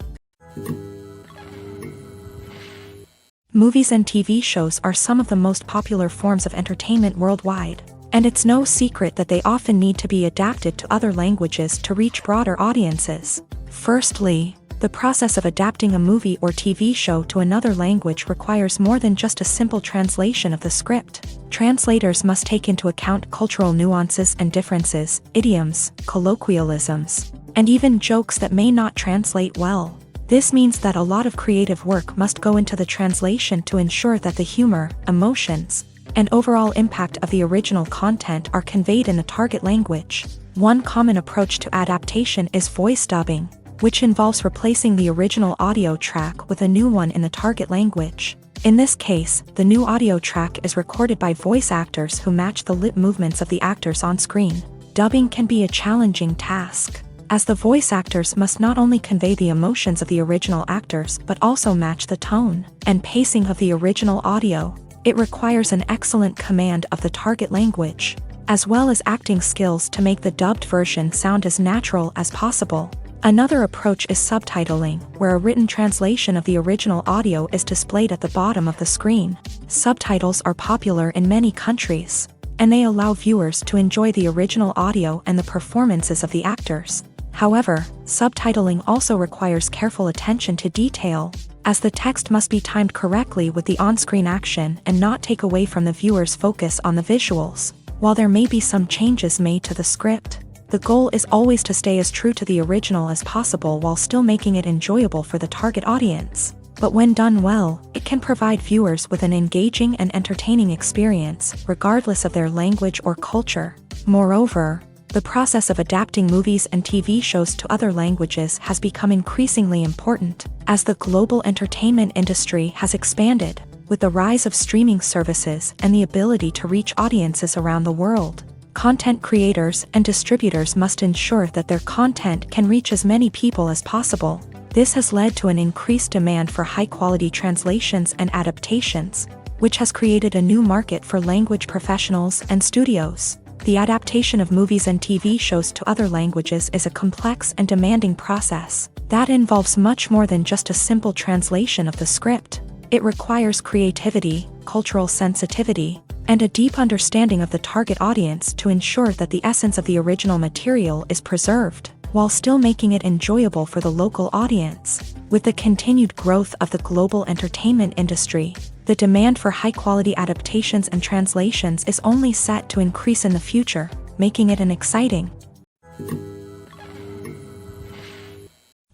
Movies and TV shows are some of the most popular forms of entertainment worldwide, and it's no secret that they often need to be adapted to other languages to reach broader audiences. Firstly, the process of adapting a movie or TV show to another language requires more than just a simple translation of the script. Translators must take into account cultural nuances and differences, idioms, colloquialisms, and even jokes that may not translate well. This means that a lot of creative work must go into the translation to ensure that the humor, emotions, and overall impact of the original content are conveyed in the target language. One common approach to adaptation is voice dubbing, which involves replacing the original audio track with a new one in the target language. In this case, the new audio track is recorded by voice actors who match the lip movements of the actors on screen. Dubbing can be a challenging task, as the voice actors must not only convey the emotions of the original actors but also match the tone and pacing of the original audio. It requires an excellent command of the target language, as well as acting skills to make the dubbed version sound as natural as possible. Another approach is subtitling, where a written translation of the original audio is displayed at the bottom of the screen. Subtitles are popular in many countries, and they allow viewers to enjoy the original audio and the performances of the actors. However, subtitling also requires careful attention to detail, as the text must be timed correctly with the on-screen action and not take away from the viewer's focus on the visuals. While there may be some changes made to the script, the goal is always to stay as true to the original as possible while still making it enjoyable for the target audience. But when done well, it can provide viewers with an engaging and entertaining experience, regardless of their language or culture. Moreover, the process of adapting movies and TV shows to other languages has become increasingly important, as the global entertainment industry has expanded, with the rise of streaming services and the ability to reach audiences around the world. Content creators and distributors must ensure that their content can reach as many people as possible. This has led to an increased demand for high-quality translations and adaptations, which has created a new market for language professionals and studios. The adaptation of movies and TV shows to other languages is a complex and demanding process that involves much more than just a simple translation of the script. It requires creativity, cultural sensitivity, and a deep understanding of the target audience to ensure that the essence of the original material is preserved, while still making it enjoyable for the local audience. With the continued growth of the global entertainment industry, the demand for high-quality adaptations and translations is only set to increase in the future, making it an exciting.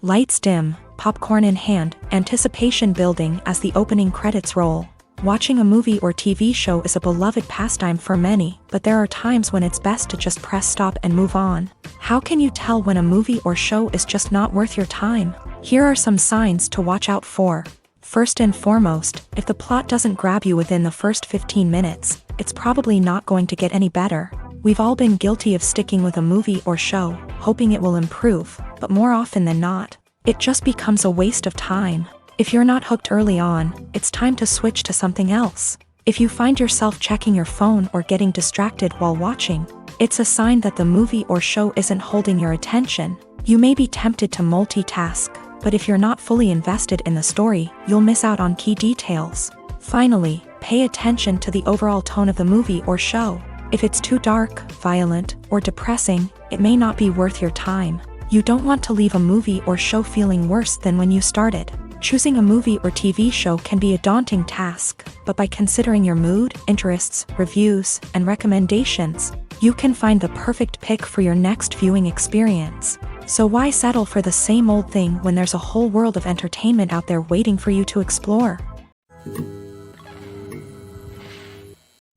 Lights dim, popcorn in hand, anticipation building as the opening credits roll. Watching a movie or TV show is a beloved pastime for many, but there are times when it's best to just press stop and move on. How can you tell when a movie or show is just not worth your time? Here are some signs to watch out for. First and foremost, if the plot doesn't grab you within the first 15 minutes, it's probably not going to get any better. We've all been guilty of sticking with a movie or show, hoping it will improve, but more often than not, it just becomes a waste of time. If you're not hooked early on, it's time to switch to something else. If you find yourself checking your phone or getting distracted while watching, it's a sign that the movie or show isn't holding your attention. You may be tempted to multitask, but if you're not fully invested in the story, you'll miss out on key details. Finally, pay attention to the overall tone of the movie or show. If it's too dark, violent, or depressing, it may not be worth your time. You don't want to leave a movie or show feeling worse than when you started. Choosing a movie or TV show can be a daunting task, but by considering your mood, interests, reviews, and recommendations, you can find the perfect pick for your next viewing experience. So why settle for the same old thing when there's a whole world of entertainment out there waiting for you to explore?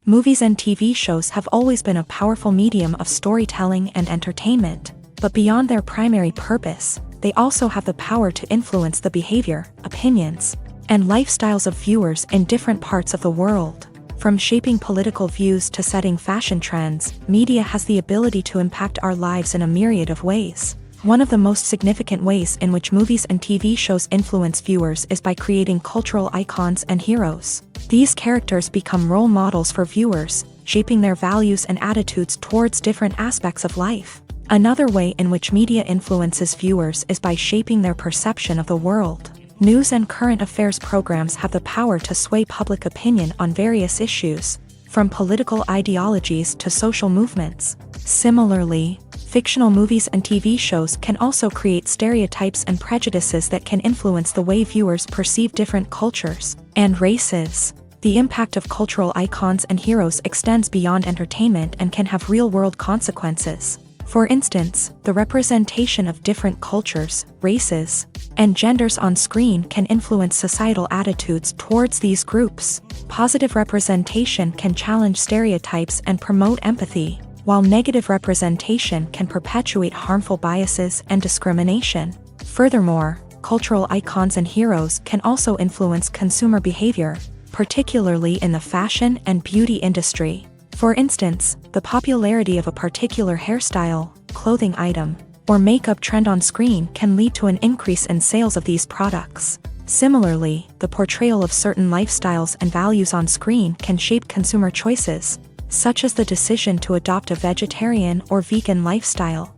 Movies and TV shows have always been a powerful medium of storytelling and entertainment, but beyond their primary purpose, they also have the power to influence the behavior, opinions, and lifestyles of viewers in different parts of the world. From shaping political views to setting fashion trends, media has the ability to impact our lives in a myriad of ways. One of the most significant ways in which movies and TV shows influence viewers is by creating cultural icons and heroes. These characters become role models for viewers, shaping their values and attitudes towards different aspects of life. Another way in which media influences viewers is by shaping their perception of the world. News and current affairs programs have the power to sway public opinion on various issues, from political ideologies to social movements. Similarly, fictional movies and TV shows can also create stereotypes and prejudices that can influence the way viewers perceive different cultures and races. The impact of cultural icons and heroes extends beyond entertainment and can have real-world consequences. For instance, the representation of different cultures, races, and genders on screen can influence societal attitudes towards these groups. Positive representation can challenge stereotypes and promote empathy, while negative representation can perpetuate harmful biases and discrimination. Furthermore, cultural icons and heroes can also influence consumer behavior, particularly in the fashion and beauty industry. For instance, the popularity of a particular hairstyle, clothing item, or makeup trend on screen can lead to an increase in sales of these products. Similarly, the portrayal of certain lifestyles and values on screen can shape consumer choices, such as the decision to adopt a vegetarian or vegan lifestyle.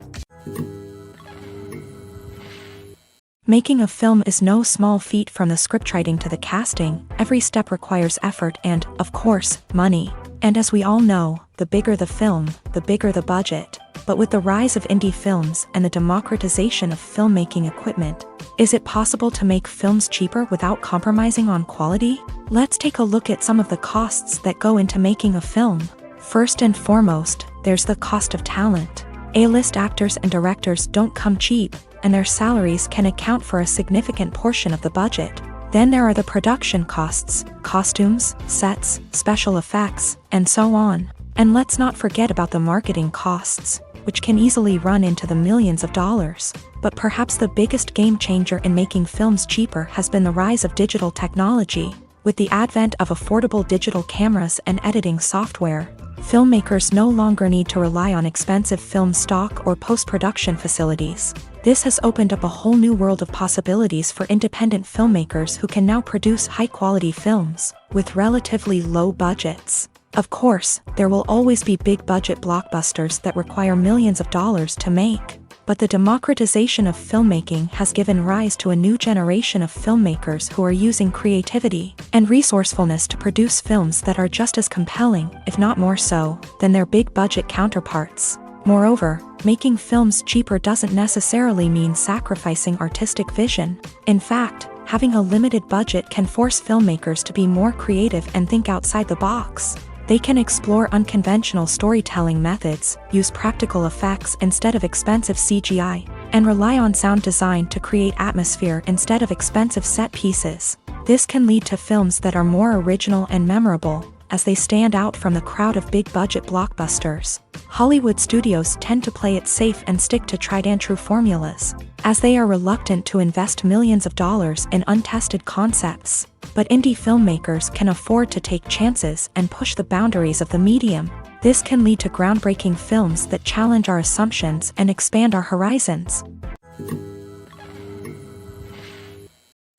Making a film is no small feat. From the scriptwriting to the casting, every step requires effort and, of course, money. And as we all know, the bigger the film, the bigger the budget. But with the rise of indie films and the democratization of filmmaking equipment, is it possible to make films cheaper without compromising on quality? Let's take a look at some of the costs that go into making a film. First and foremost, there's the cost of talent. A-list actors and directors don't come cheap, and their salaries can account for a significant portion of the budget. Then there are the production costs, costumes, sets, special effects, and so on. And let's not forget about the marketing costs, which can easily run into the millions of dollars. But perhaps the biggest game changer in making films cheaper has been the rise of digital technology. With the advent of affordable digital cameras and editing software, filmmakers no longer need to rely on expensive film stock or post-production facilities. This has opened up a whole new world of possibilities for independent filmmakers who can now produce high-quality films with relatively low budgets. Of course, there will always be big-budget blockbusters that require millions of dollars to make. But the democratization of filmmaking has given rise to a new generation of filmmakers who are using creativity and resourcefulness to produce films that are just as compelling, if not more so, than their big-budget counterparts. Moreover, making films cheaper doesn't necessarily mean sacrificing artistic vision. In fact, having a limited budget can force filmmakers to be more creative and think outside the box. They can explore unconventional storytelling methods, use practical effects instead of expensive CGI, and rely on sound design to create atmosphere instead of expensive set pieces. This can lead to films that are more original and memorable, as they stand out from the crowd of big-budget blockbusters. Hollywood studios tend to play it safe and stick to tried-and-true formulas, as they are reluctant to invest millions of dollars in untested concepts. But indie filmmakers can afford to take chances and push the boundaries of the medium. This can lead to groundbreaking films that challenge our assumptions and expand our horizons.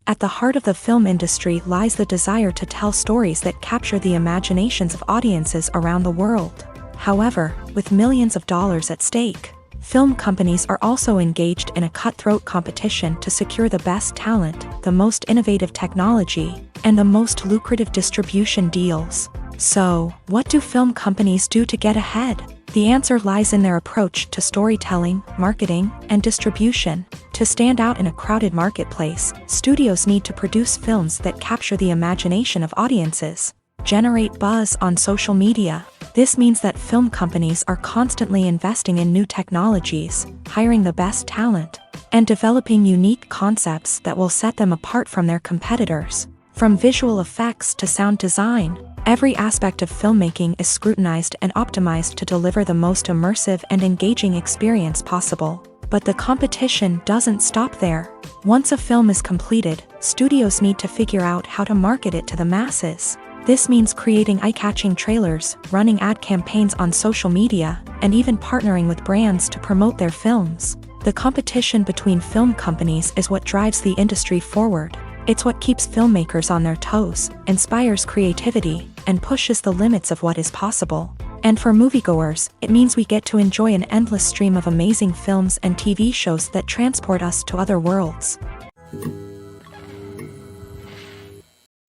At the heart of the film industry lies the desire to tell stories that capture the imaginations of audiences around the world. However, with millions of dollars at stake, film companies are also engaged in a cutthroat competition to secure the best talent, the most innovative technology, and the most lucrative distribution deals. So, what do film companies do to get ahead? The answer lies in their approach to storytelling, marketing, and distribution. To stand out in a crowded marketplace, studios need to produce films that capture the imagination of audiences, generate buzz on social media. This means that film companies are constantly investing in new technologies, hiring the best talent, and developing unique concepts that will set them apart from their competitors. From visual effects to sound design, every aspect of filmmaking is scrutinized and optimized to deliver the most immersive and engaging experience possible. But the competition doesn't stop there. Once a film is completed, studios need to figure out how to market it to the masses. This means creating eye-catching trailers, running ad campaigns on social media, and even partnering with brands to promote their films. The competition between film companies is what drives the industry forward. It's what keeps filmmakers on their toes, inspires creativity, and pushes the limits of what is possible. And for moviegoers, it means we get to enjoy an endless stream of amazing films and TV shows that transport us to other worlds.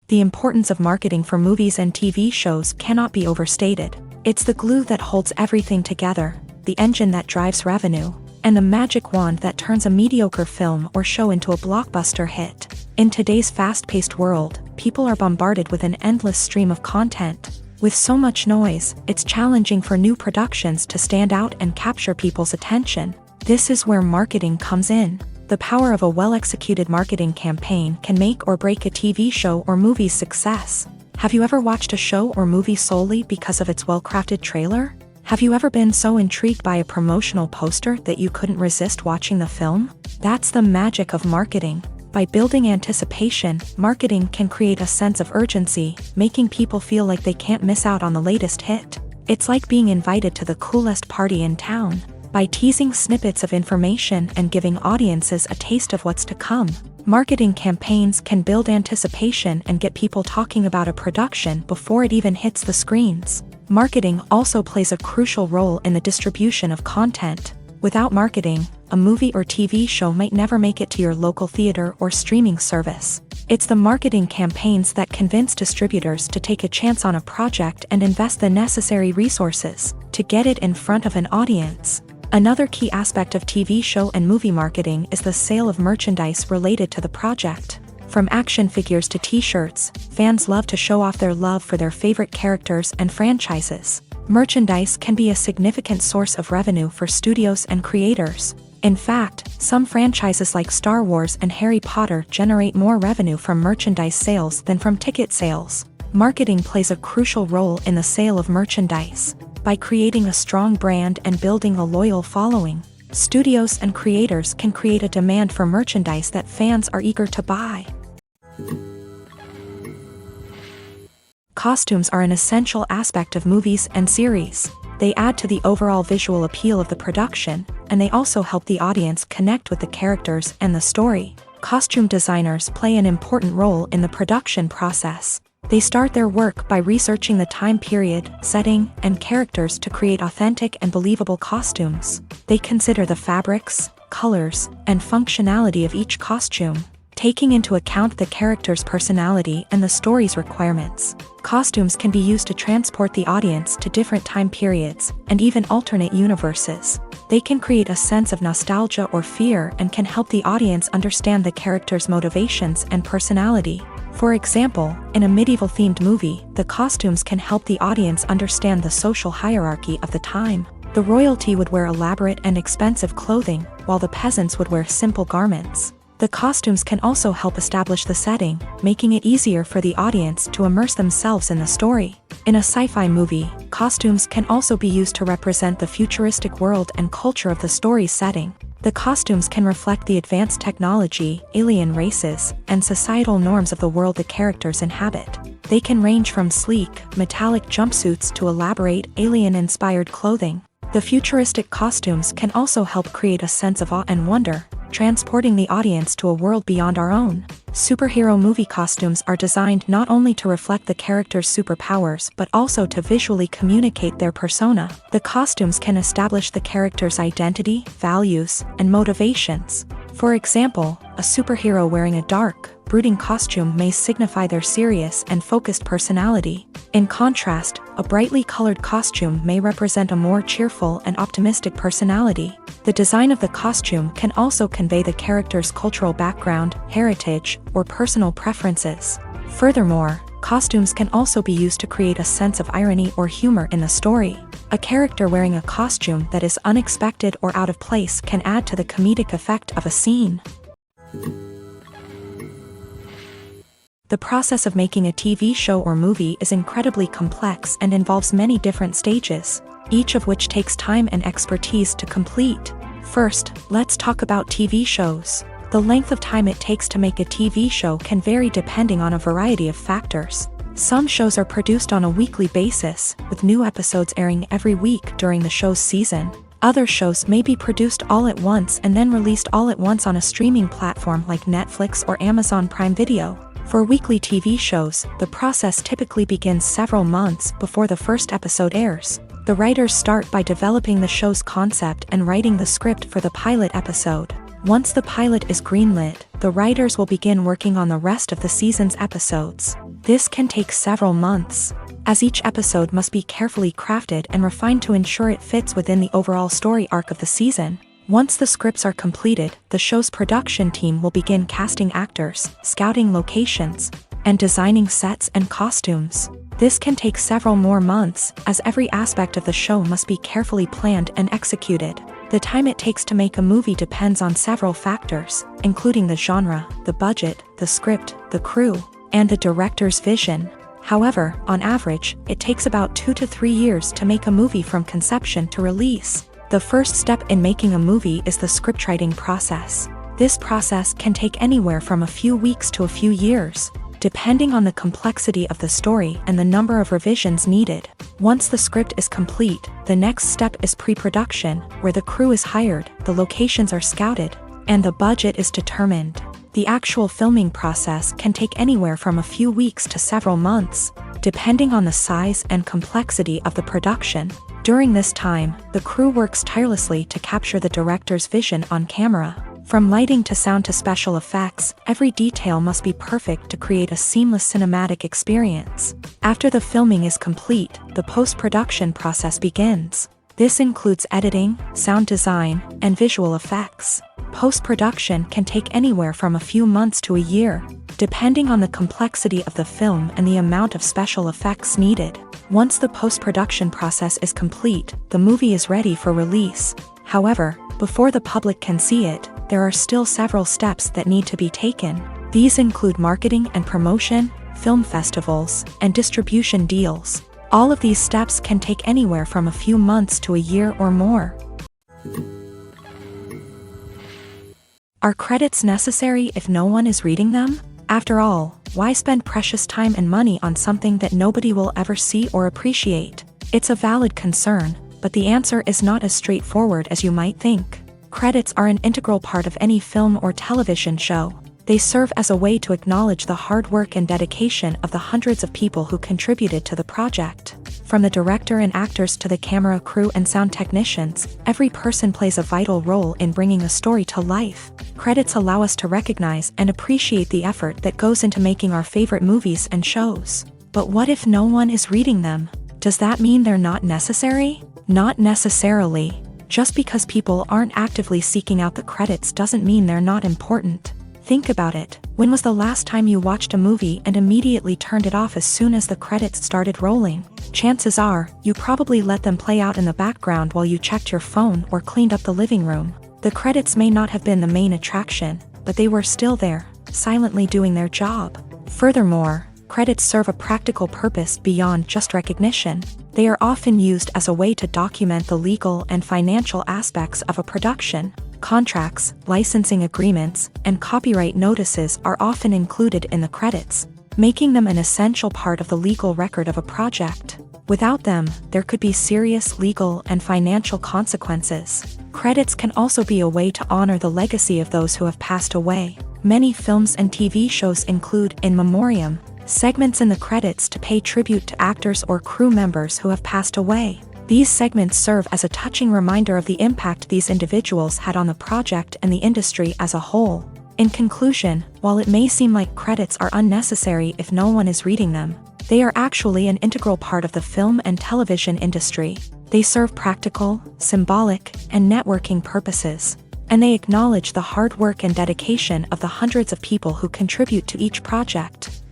The importance of marketing for movies and TV shows cannot be overstated. It's the glue that holds everything together, the engine that drives revenue, and the magic wand that turns a mediocre film or show into a blockbuster hit. In today's fast-paced world, people are bombarded with an endless stream of content. With so much noise, it's challenging for new productions to stand out and capture people's attention. This is where marketing comes in. The power of a well-executed marketing campaign can make or break a TV show or movie's success. Have you ever watched a show or movie solely because of its well-crafted trailer? Have you ever been so intrigued by a promotional poster that you couldn't resist watching the film? That's the magic of marketing. By building anticipation, marketing can create a sense of urgency, making people feel like they can't miss out on the latest hit. It's like being invited to the coolest party in town. By teasing snippets of information and giving audiences a taste of what's to come, marketing campaigns can build anticipation and get people talking about a production before it even hits the screens. Marketing also plays a crucial role in the distribution of content. Without marketing, a movie or TV show might never make it to your local theater or streaming service. It's the marketing campaigns that convince distributors to take a chance on a project and invest the necessary resources to get it in front of an audience. Another key aspect of TV show and movie marketing is the sale of merchandise related to the project. From action figures to t-shirts, fans love to show off their love for their favorite characters and franchises. Merchandise can be a significant source of revenue for studios and creators. In fact, some franchises like Star Wars and Harry Potter generate more revenue from merchandise sales than from ticket sales. Marketing plays a crucial role in the sale of merchandise. By creating a strong brand and building a loyal following, studios and creators can create a demand for merchandise that fans are eager to buy. Costumes are an essential aspect of movies and series. They add to the overall visual appeal of the production, and they also help the audience connect with the characters and the story. Costume designers play an important role in the production process. They start their work by researching the time period, setting, and characters to create authentic and believable costumes. They consider the fabrics, colors, and functionality of each costume, taking into account the character's personality and the story's requirements. Costumes can be used to transport the audience to different time periods and even alternate universes. They can create a sense of nostalgia or fear and can help the audience understand the character's motivations and personality. For example, in a medieval-themed movie, the costumes can help the audience understand the social hierarchy of the time. The royalty would wear elaborate and expensive clothing, while the peasants would wear simple garments. The costumes can also help establish the setting, making it easier for the audience to immerse themselves in the story. In a sci-fi movie, costumes can also be used to represent the futuristic world and culture of the story's setting. The costumes can reflect the advanced technology, alien races, and societal norms of the world the characters inhabit. They can range from sleek, metallic jumpsuits to elaborate, alien-inspired clothing. The futuristic costumes can also help create a sense of awe and wonder, transporting the audience to a world beyond our own. Superhero movie costumes are designed not only to reflect the character's superpowers but also to visually communicate their persona. The costumes can establish the character's identity, values, and motivations. For example, a superhero wearing a dark, brooding costume may signify their serious and focused personality. In contrast, a brightly colored costume may represent a more cheerful and optimistic personality. The design of the costume can also convey the character's cultural background, heritage, or personal preferences. Furthermore, costumes can also be used to create a sense of irony or humor in the story. A character wearing a costume that is unexpected or out of place can add to the comedic effect of a scene. The process of making a TV show or movie is incredibly complex and involves many different stages, each of which takes time and expertise to complete. First, let's talk about TV shows. The length of time it takes to make a TV show can vary depending on a variety of factors. Some shows are produced on a weekly basis, with new episodes airing every week during the show's season. Other shows may be produced all at once and then released all at once on a streaming platform like Netflix or Amazon Prime Video. For weekly TV shows, the process typically begins several months before the first episode airs. The writers start by developing the show's concept and writing the script for the pilot episode. Once the pilot is greenlit, the writers will begin working on the rest of the season's episodes. This can take several months, as each episode must be carefully crafted and refined to ensure it fits within the overall story arc of the season. Once the scripts are completed, the show's production team will begin casting actors, scouting locations, and designing sets and costumes. This can take several more months, as every aspect of the show must be carefully planned and executed. The time it takes to make a movie depends on several factors, including the genre, the budget, the script, the crew, and the director's vision. However, on average, it takes about 2 to 3 years to make a movie from conception to release. The first step in making a movie is the scriptwriting process. This process can take anywhere from a few weeks to a few years, depending on the complexity of the story and the number of revisions needed. Once the script is complete, the next step is pre-production, where the crew is hired, the locations are scouted, and the budget is determined. The actual filming process can take anywhere from a few weeks to several months, depending on the size and complexity of the production. During this time, the crew works tirelessly to capture the director's vision on camera. From lighting to sound to special effects, every detail must be perfect to create a seamless cinematic experience. After the filming is complete, the post-production process begins. This includes editing, sound design, and visual effects. Post-production can take anywhere from a few months to a year, depending on the complexity of the film and the amount of special effects needed. Once the post-production process is complete, the movie is ready for release. However, before the public can see it, there are still several steps that need to be taken. These include marketing and promotion, film festivals, and distribution deals. All of these steps can take anywhere from a few months to a year or more. Are credits necessary if no one is reading them? After all, why spend precious time and money on something that nobody will ever see or appreciate? It's a valid concern, but the answer is not as straightforward as you might think. Credits are an integral part of any film or television show. They serve as a way to acknowledge the hard work and dedication of the hundreds of people who contributed to the project. From the director and actors to the camera crew and sound technicians, every person plays a vital role in bringing a story to life. Credits allow us to recognize and appreciate the effort that goes into making our favorite movies and shows. But what if no one is reading them? Does that mean they're not necessary? Not necessarily. Just because people aren't actively seeking out the credits doesn't mean they're not important. Think about it. When was the last time you watched a movie and immediately turned it off as soon as the credits started rolling? Chances are, you probably let them play out in the background while you checked your phone or cleaned up the living room. The credits may not have been the main attraction, but they were still there, silently doing their job. Furthermore, credits serve a practical purpose beyond just recognition. They are often used as a way to document the legal and financial aspects of a production. Contracts, licensing agreements, and copyright notices are often included in the credits, making them an essential part of the legal record of a project. Without them, there could be serious legal and financial consequences. Credits can also be a way to honor the legacy of those who have passed away. Many films and TV shows include in memoriam segments in the credits to pay tribute to actors or crew members who have passed away. These segments serve as a touching reminder of the impact these individuals had on the project and the industry as a whole. In conclusion, while it may seem like credits are unnecessary if no one is reading them, they are actually an integral part of the film and television industry. They serve practical, symbolic, and networking purposes, and they acknowledge the hard work and dedication of the hundreds of people who contribute to each project.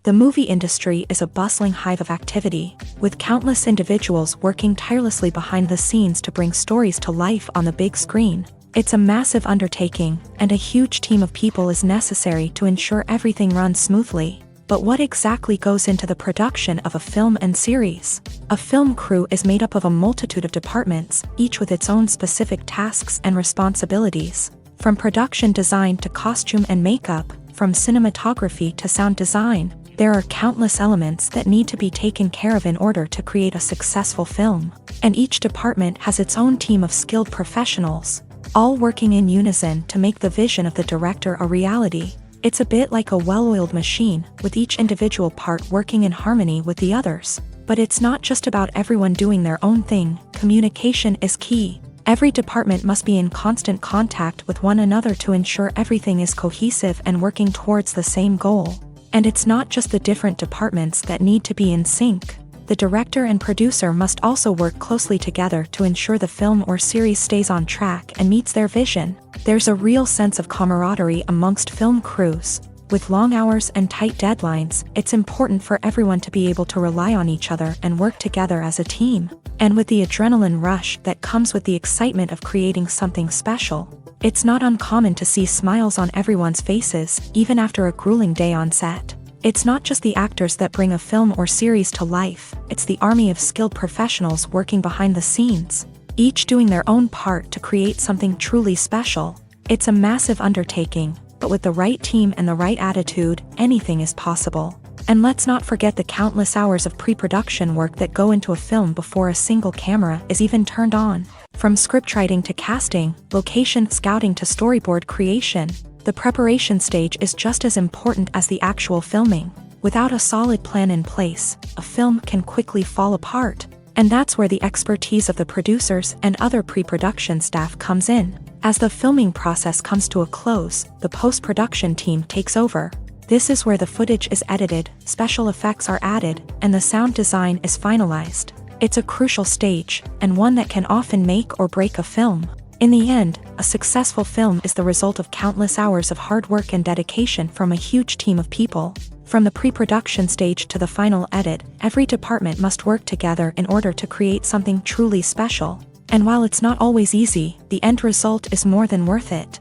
The movie industry is a bustling hive of activity, with countless individuals working tirelessly behind the scenes to bring stories to life on the big screen. It's a massive undertaking, and a huge team of people is necessary to ensure everything runs smoothly. But what exactly goes into the production of a film and series? A film crew is made up of a multitude of departments, each with its own specific tasks and responsibilities. From production design to costume and makeup, from cinematography to sound design, there are countless elements that need to be taken care of in order to create a successful film. And each department has its own team of skilled professionals, all working in unison to make the vision of the director a reality. It's a bit like a well-oiled machine, with each individual part working in harmony with the others. But it's not just about everyone doing their own thing. Communication is key. Every department must be in constant contact with one another to ensure everything is cohesive and working towards the same goal. And it's not just the different departments that need to be in sync. The director and producer must also work closely together to ensure the film or series stays on track and meets their vision. There's a real sense of camaraderie amongst film crews. With long hours and tight deadlines, it's important for everyone to be able to rely on each other and work together as a team. And with the adrenaline rush that comes with the excitement of creating something special, it's not uncommon to see smiles on everyone's faces, even after a grueling day on set. It's not just the actors that bring a film or series to life, it's the army of skilled professionals working behind the scenes, each doing their own part to create something truly special. It's a massive undertaking, but but with the right team and the right attitude, anything is possible. And let's not forget the countless hours of pre-production work that go into a film before a single camera is even turned on. From scriptwriting to casting, location scouting to storyboard creation, the preparation stage is just as important as the actual filming. Without a solid plan in place, a film can quickly fall apart. And that's where the expertise of the producers and other pre-production staff comes in. As the filming process comes to a close, the post-production team takes over. This is where the footage is edited, special effects are added, and the sound design is finalized. It's a crucial stage, and one that can often make or break a film. In the end, a successful film is the result of countless hours of hard work and dedication from a huge team of people. From the pre-production stage to the final edit, every department must work together in order to create something truly special. And while it's not always easy, the end result is more than worth it.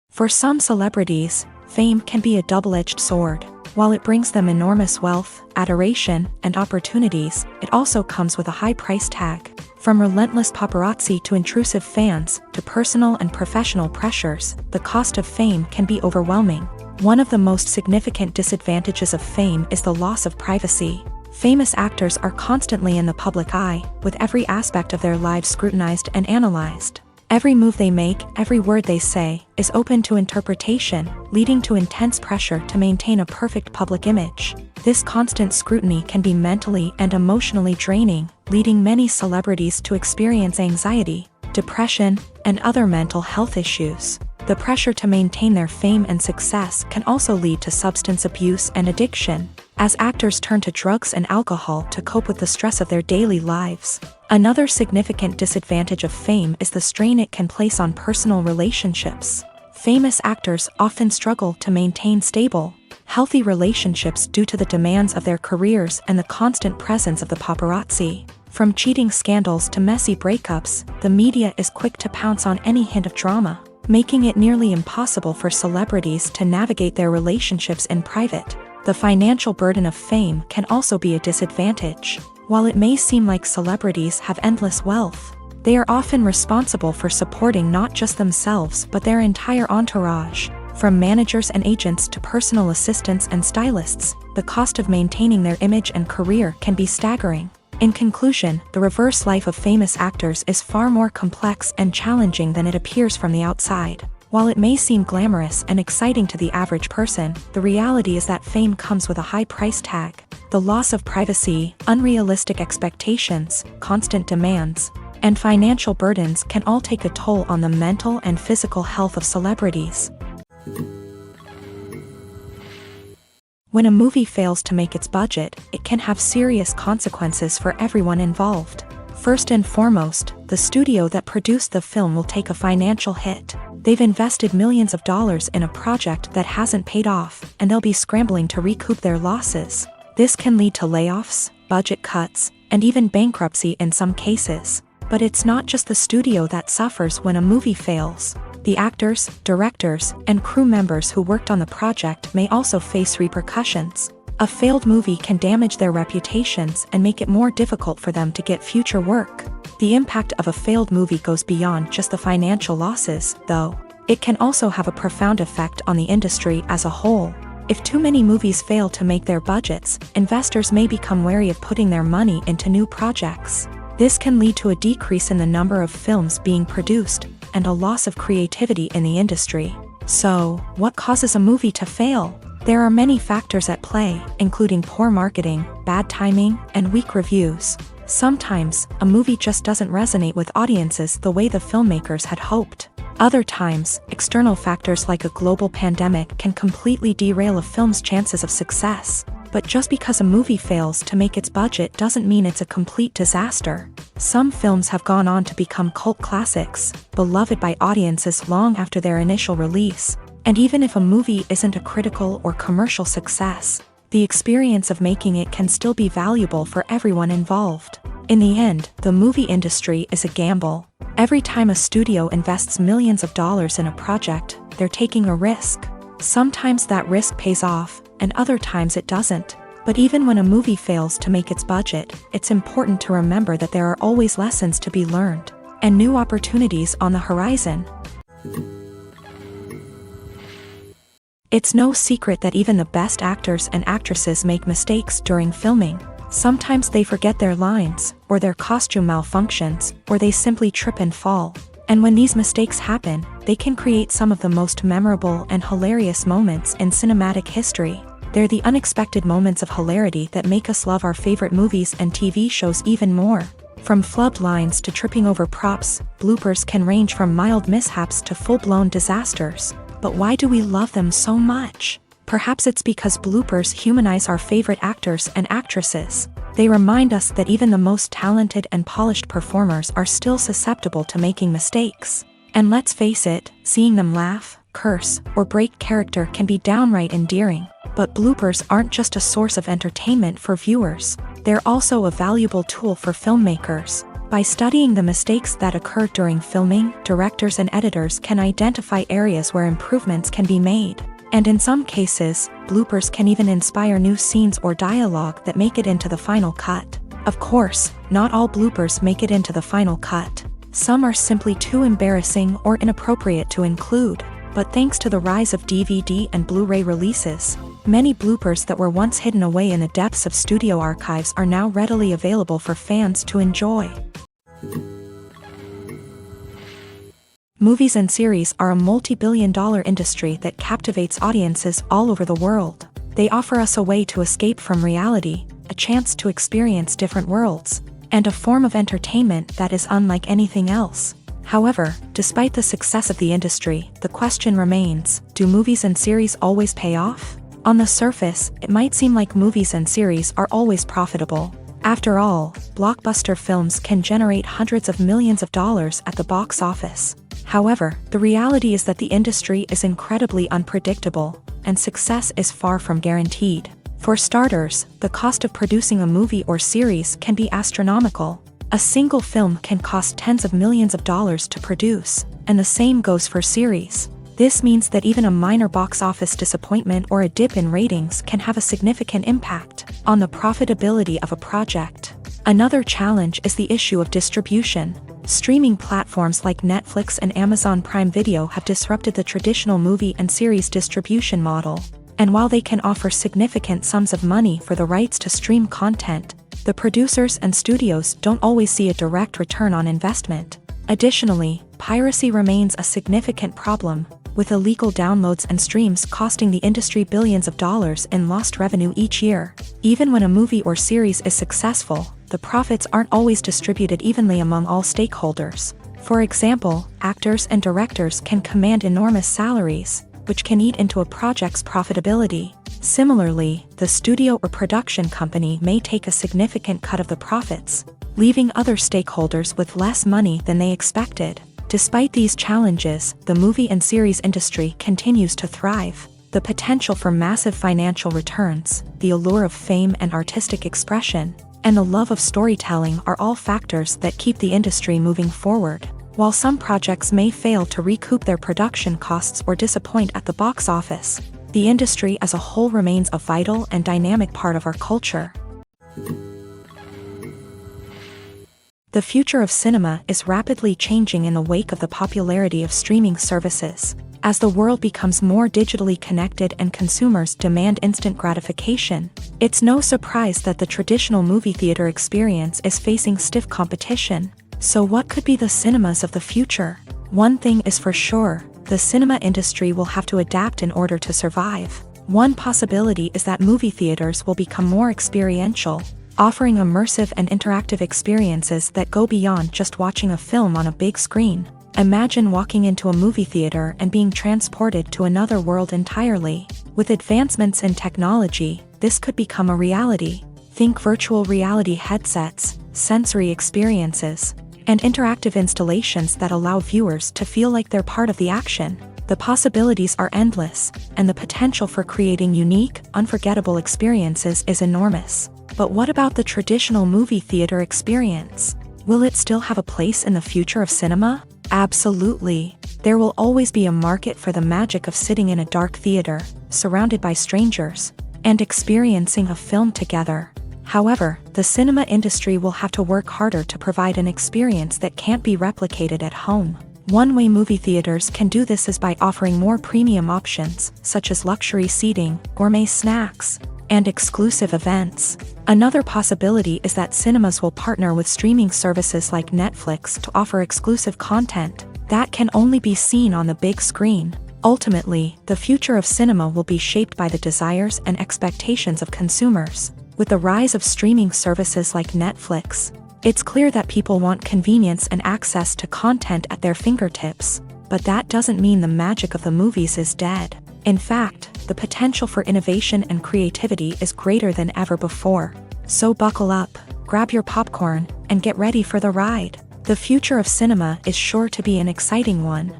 For some celebrities, fame can be a double-edged sword. While it brings them enormous wealth, adoration, and opportunities, it also comes with a high price tag. From relentless paparazzi to intrusive fans, to personal and professional pressures, the cost of fame can be overwhelming. One of the most significant disadvantages of fame is the loss of privacy. Famous actors are constantly in the public eye, with every aspect of their lives scrutinized and analyzed. Every move they make, every word they say, is open to interpretation, leading to intense pressure to maintain a perfect public image. This constant scrutiny can be mentally and emotionally draining, leading many celebrities to experience anxiety, depression, and other mental health issues. The pressure to maintain their fame and success can also lead to substance abuse and addiction, as actors turn to drugs and alcohol to cope with the stress of their daily lives. Another significant disadvantage of fame is the strain it can place on personal relationships. Famous actors often struggle to maintain stable, healthy relationships due to the demands of their careers and the constant presence of the paparazzi. From cheating scandals to messy breakups, the media is quick to pounce on any hint of drama, making it nearly impossible for celebrities to navigate their relationships in private. The financial burden of fame can also be a disadvantage. While it may seem like celebrities have endless wealth, they are often responsible for supporting not just themselves but their entire entourage. From managers and agents to personal assistants and stylists, the cost of maintaining their image and career can be staggering. In conclusion, the reverse life of famous actors is far more complex and challenging than it appears from the outside. While it may seem glamorous and exciting to the average person, the reality is that fame comes with a high price tag. The loss of privacy, unrealistic expectations, constant demands, and financial burdens can all take a toll on the mental and physical health of celebrities. When a movie fails to make its budget, it can have serious consequences for everyone involved. First and foremost, the studio that produced the film will take a financial hit. They've invested millions of dollars in a project that hasn't paid off, and they'll be scrambling to recoup their losses. This can lead to layoffs, budget cuts, and even bankruptcy in some cases. But it's not just the studio that suffers when a movie fails. The actors, directors, and crew members who worked on the project may also face repercussions. A failed movie can damage their reputations and make it more difficult for them to get future work. The impact of a failed movie goes beyond just the financial losses, though. It can also have a profound effect on the industry as a whole. If too many movies fail to make their budgets, investors may become wary of putting their money into new projects. This can lead to a decrease in the number of films being produced, and a loss of creativity in the industry. So, what causes a movie to fail? There are many factors at play, including poor marketing, bad timing, and weak reviews. Sometimes, a movie just doesn't resonate with audiences the way the filmmakers had hoped. Other times, external factors like a global pandemic can completely derail a film's chances of success. But just because a movie fails to make its budget doesn't mean it's a complete disaster. Some films have gone on to become cult classics, beloved by audiences long after their initial release. And even if a movie isn't a critical or commercial success, the experience of making it can still be valuable for everyone involved. In the end, the movie industry is a gamble. Every time a studio invests millions of dollars in a project, they're taking a risk. Sometimes that risk pays off, and other times it doesn't. But even when a movie fails to make its budget, it's important to remember that there are always lessons to be learned, and new opportunities on the horizon. It's no secret that even the best actors and actresses make mistakes during filming. Sometimes they forget their lines, or their costume malfunctions, or they simply trip and fall. And when these mistakes happen, they can create some of the most memorable and hilarious moments in cinematic history. They're the unexpected moments of hilarity that make us love our favorite movies and TV shows even more. From flubbed lines to tripping over props, bloopers can range from mild mishaps to full-blown disasters. But why do we love them so much? Perhaps it's because bloopers humanize our favorite actors and actresses. They remind us that even the most talented and polished performers are still susceptible to making mistakes. And let's face it, seeing them laugh, curse, or break character can be downright endearing. But bloopers aren't just a source of entertainment for viewers. They're also a valuable tool for filmmakers. By studying the mistakes that occur during filming, directors and editors can identify areas where improvements can be made. And in some cases, bloopers can even inspire new scenes or dialogue that make it into the final cut. Of course, not all bloopers make it into the final cut. Some are simply too embarrassing or inappropriate to include. But thanks to the rise of DVD and Blu-ray releases, many bloopers that were once hidden away in the depths of studio archives are now readily available for fans to enjoy. Movies and series are a multi-billion-dollar industry that captivates audiences all over the world. They offer us a way to escape from reality, a chance to experience different worlds, and a form of entertainment that is unlike anything else. However, despite the success of the industry, the question remains, do movies and series always pay off? On the surface, it might seem like movies and series are always profitable. After all, blockbuster films can generate hundreds of millions of dollars at the box office. However, the reality is that the industry is incredibly unpredictable, and success is far from guaranteed. For starters, the cost of producing a movie or series can be astronomical. A single film can cost tens of millions of dollars to produce, and the same goes for series. This means that even a minor box office disappointment or a dip in ratings can have a significant impact on the profitability of a project. Another challenge is the issue of distribution. Streaming platforms like Netflix and Amazon Prime Video have disrupted the traditional movie and series distribution model. And while they can offer significant sums of money for the rights to stream content, the producers and studios don't always see a direct return on investment. Additionally, piracy remains a significant problem, with illegal downloads and streams costing the industry billions of dollars in lost revenue each year. Even when a movie or series is successful, the profits aren't always distributed evenly among all stakeholders. For example, actors and directors can command enormous salaries, which can eat into a project's profitability. Similarly, the studio or production company may take a significant cut of the profits, leaving other stakeholders with less money than they expected. Despite these challenges, the movie and series industry continues to thrive. The potential for massive financial returns, the allure of fame and artistic expression, and the love of storytelling are all factors that keep the industry moving forward. While some projects may fail to recoup their production costs or disappoint at the box office, the industry as a whole remains a vital and dynamic part of our culture. The future of cinema is rapidly changing in the wake of the popularity of streaming services. As the world becomes more digitally connected and consumers demand instant gratification, it's no surprise that the traditional movie theater experience is facing stiff competition. So what could be the cinemas of the future? One thing is for sure, the cinema industry will have to adapt in order to survive. One possibility is that movie theaters will become more experiential, offering immersive and interactive experiences that go beyond just watching a film on a big screen. Imagine walking into a movie theater and being transported to another world entirely. With advancements in technology, this could become a reality. Think virtual reality headsets, sensory experiences, and interactive installations that allow viewers to feel like they're part of the action. The possibilities are endless, and the potential for creating unique, unforgettable experiences is enormous. But what about the traditional movie theater experience? Will it still have a place in the future of cinema? Absolutely. There will always be a market for the magic of sitting in a dark theater, surrounded by strangers, and experiencing a film together. However, the cinema industry will have to work harder to provide an experience that can't be replicated at home. One way movie theaters can do this is by offering more premium options, such as luxury seating, gourmet snacks, and exclusive events. Another possibility is that cinemas will partner with streaming services like Netflix to offer exclusive content that can only be seen on the big screen. Ultimately, the future of cinema will be shaped by the desires and expectations of consumers. With the rise of streaming services like Netflix, it's clear that people want convenience and access to content at their fingertips. But that doesn't mean the magic of the movies is dead. In fact, the potential for innovation and creativity is greater than ever before. So buckle up, grab your popcorn, and get ready for the ride. The future of cinema is sure to be an exciting one.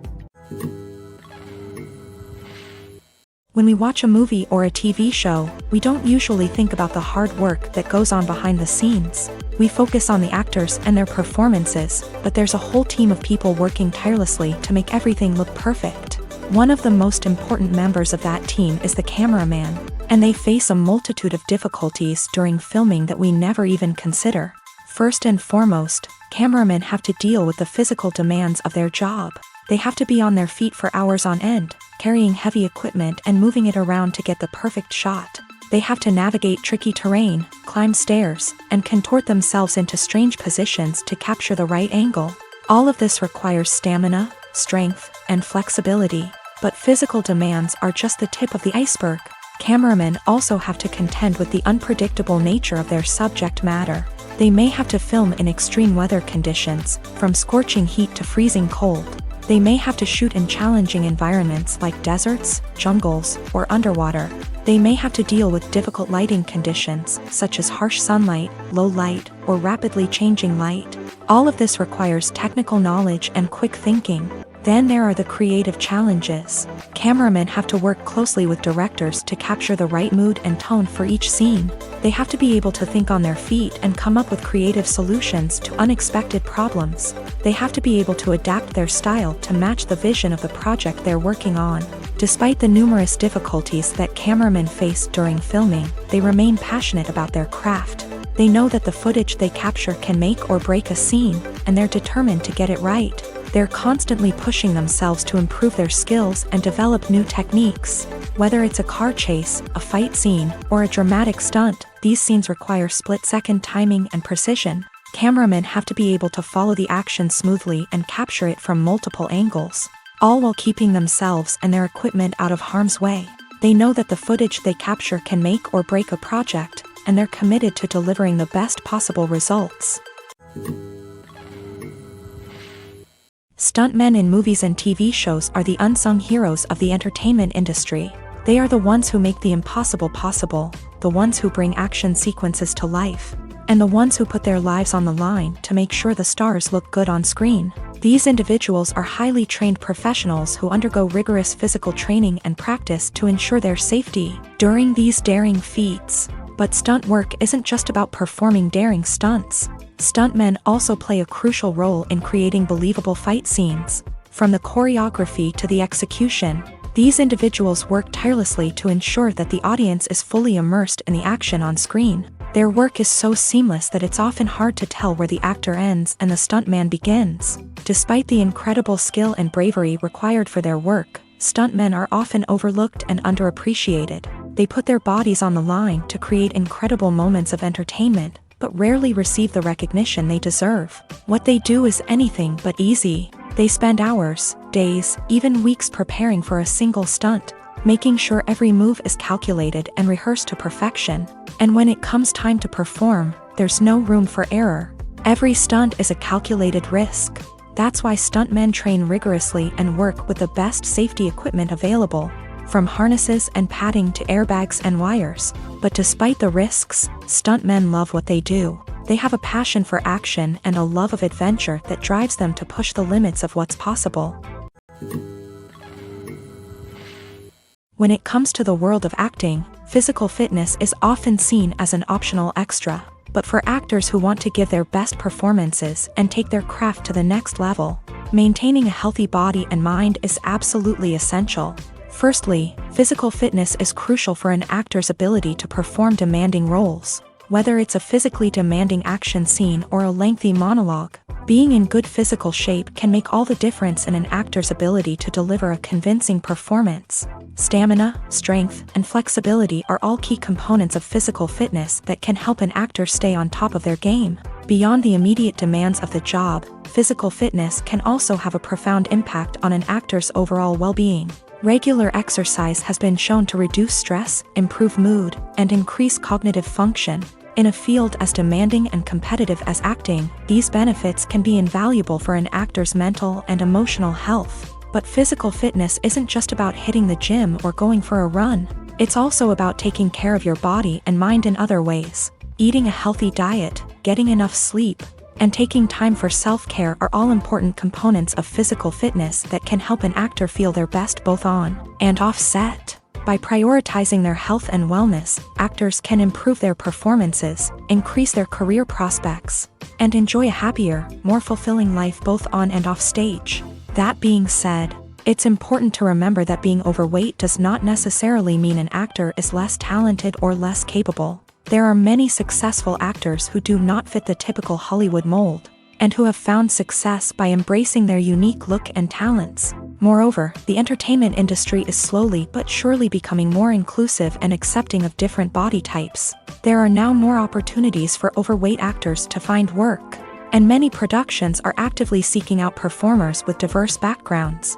When we watch a movie or a TV show, we don't usually think about the hard work that goes on behind the scenes. We focus on the actors and their performances, but there's a whole team of people working tirelessly to make everything look perfect. One of the most important members of that team is the cameraman, and they face a multitude of difficulties during filming that we never even consider. First and foremost, cameramen have to deal with the physical demands of their job. They have to be on their feet for hours on end, carrying heavy equipment and moving it around to get the perfect shot. They have to navigate tricky terrain, climb stairs, and contort themselves into strange positions to capture the right angle. All of this requires stamina, strength, and flexibility. But physical demands are just the tip of the iceberg. Cameramen also have to contend with the unpredictable nature of their subject matter. They may have to film in extreme weather conditions, from scorching heat to freezing cold. They may have to shoot in challenging environments like deserts, jungles, or underwater. They may have to deal with difficult lighting conditions, such as harsh sunlight, low light, or rapidly changing light. All of this requires technical knowledge and quick thinking. Then there are the creative challenges. Cameramen have to work closely with directors to capture the right mood and tone for each scene. They have to be able to think on their feet and come up with creative solutions to unexpected problems. They have to be able to adapt their style to match the vision of the project they're working on. Despite the numerous difficulties that cameramen face during filming, they remain passionate about their craft. They know that the footage they capture can make or break a scene, and they're determined to get it right. They're constantly pushing themselves to improve their skills and develop new techniques. Whether it's a car chase, a fight scene, or a dramatic stunt, these scenes require split-second timing and precision. Cameramen have to be able to follow the action smoothly and capture it from multiple angles, all while keeping themselves and their equipment out of harm's way. They know that the footage they capture can make or break a project, and they're committed to delivering the best possible results. Stuntmen in movies and TV shows are the unsung heroes of the entertainment industry. They are the ones who make the impossible possible, the ones who bring action sequences to life, and the ones who put their lives on the line to make sure the stars look good on screen. These individuals are highly trained professionals who undergo rigorous physical training and practice to ensure their safety during these daring feats. But stunt work isn't just about performing daring stunts. Stuntmen also play a crucial role in creating believable fight scenes. From the choreography to the execution, these individuals work tirelessly to ensure that the audience is fully immersed in the action on screen. Their work is so seamless that it's often hard to tell where the actor ends and the stuntman begins. Despite the incredible skill and bravery required for their work, stuntmen are often overlooked and underappreciated. They put their bodies on the line to create incredible moments of entertainment, but rarely receive the recognition they deserve. What they do is anything but easy. They spend hours, days, even weeks preparing for a single stunt, making sure every move is calculated and rehearsed to perfection. And when it comes time to perform, there's no room for error. Every stunt is a calculated risk. That's why stuntmen train rigorously and work with the best safety equipment available, from harnesses and padding to airbags and wires. But despite the risks, stuntmen love what they do. They have a passion for action and a love of adventure that drives them to push the limits of what's possible. When it comes to the world of acting, physical fitness is often seen as an optional extra. But for actors who want to give their best performances and take their craft to the next level, maintaining a healthy body and mind is absolutely essential. Firstly, physical fitness is crucial for an actor's ability to perform demanding roles. Whether it's a physically demanding action scene or a lengthy monologue, being in good physical shape can make all the difference in an actor's ability to deliver a convincing performance. Stamina, strength, and flexibility are all key components of physical fitness that can help an actor stay on top of their game. Beyond the immediate demands of the job, physical fitness can also have a profound impact on an actor's overall well-being. Regular exercise has been shown to reduce stress, improve mood, and increase cognitive function. In a field as demanding and competitive as acting, these benefits can be invaluable for an actor's mental and emotional health. But physical fitness isn't just about hitting the gym or going for a run. It's also about taking care of your body and mind in other ways. Eating a healthy diet, getting enough sleep, and taking time for self-care are all important components of physical fitness that can help an actor feel their best both on and off set. By prioritizing their health and wellness, actors can improve their performances, increase their career prospects, and enjoy a happier, more fulfilling life both on and off stage. That being said, it's important to remember that being overweight does not necessarily mean an actor is less talented or less capable. There are many successful actors who do not fit the typical Hollywood mold, and who have found success by embracing their unique look and talents. Moreover, the entertainment industry is slowly but surely becoming more inclusive and accepting of different body types. There are now more opportunities for overweight actors to find work, and many productions are actively seeking out performers with diverse backgrounds.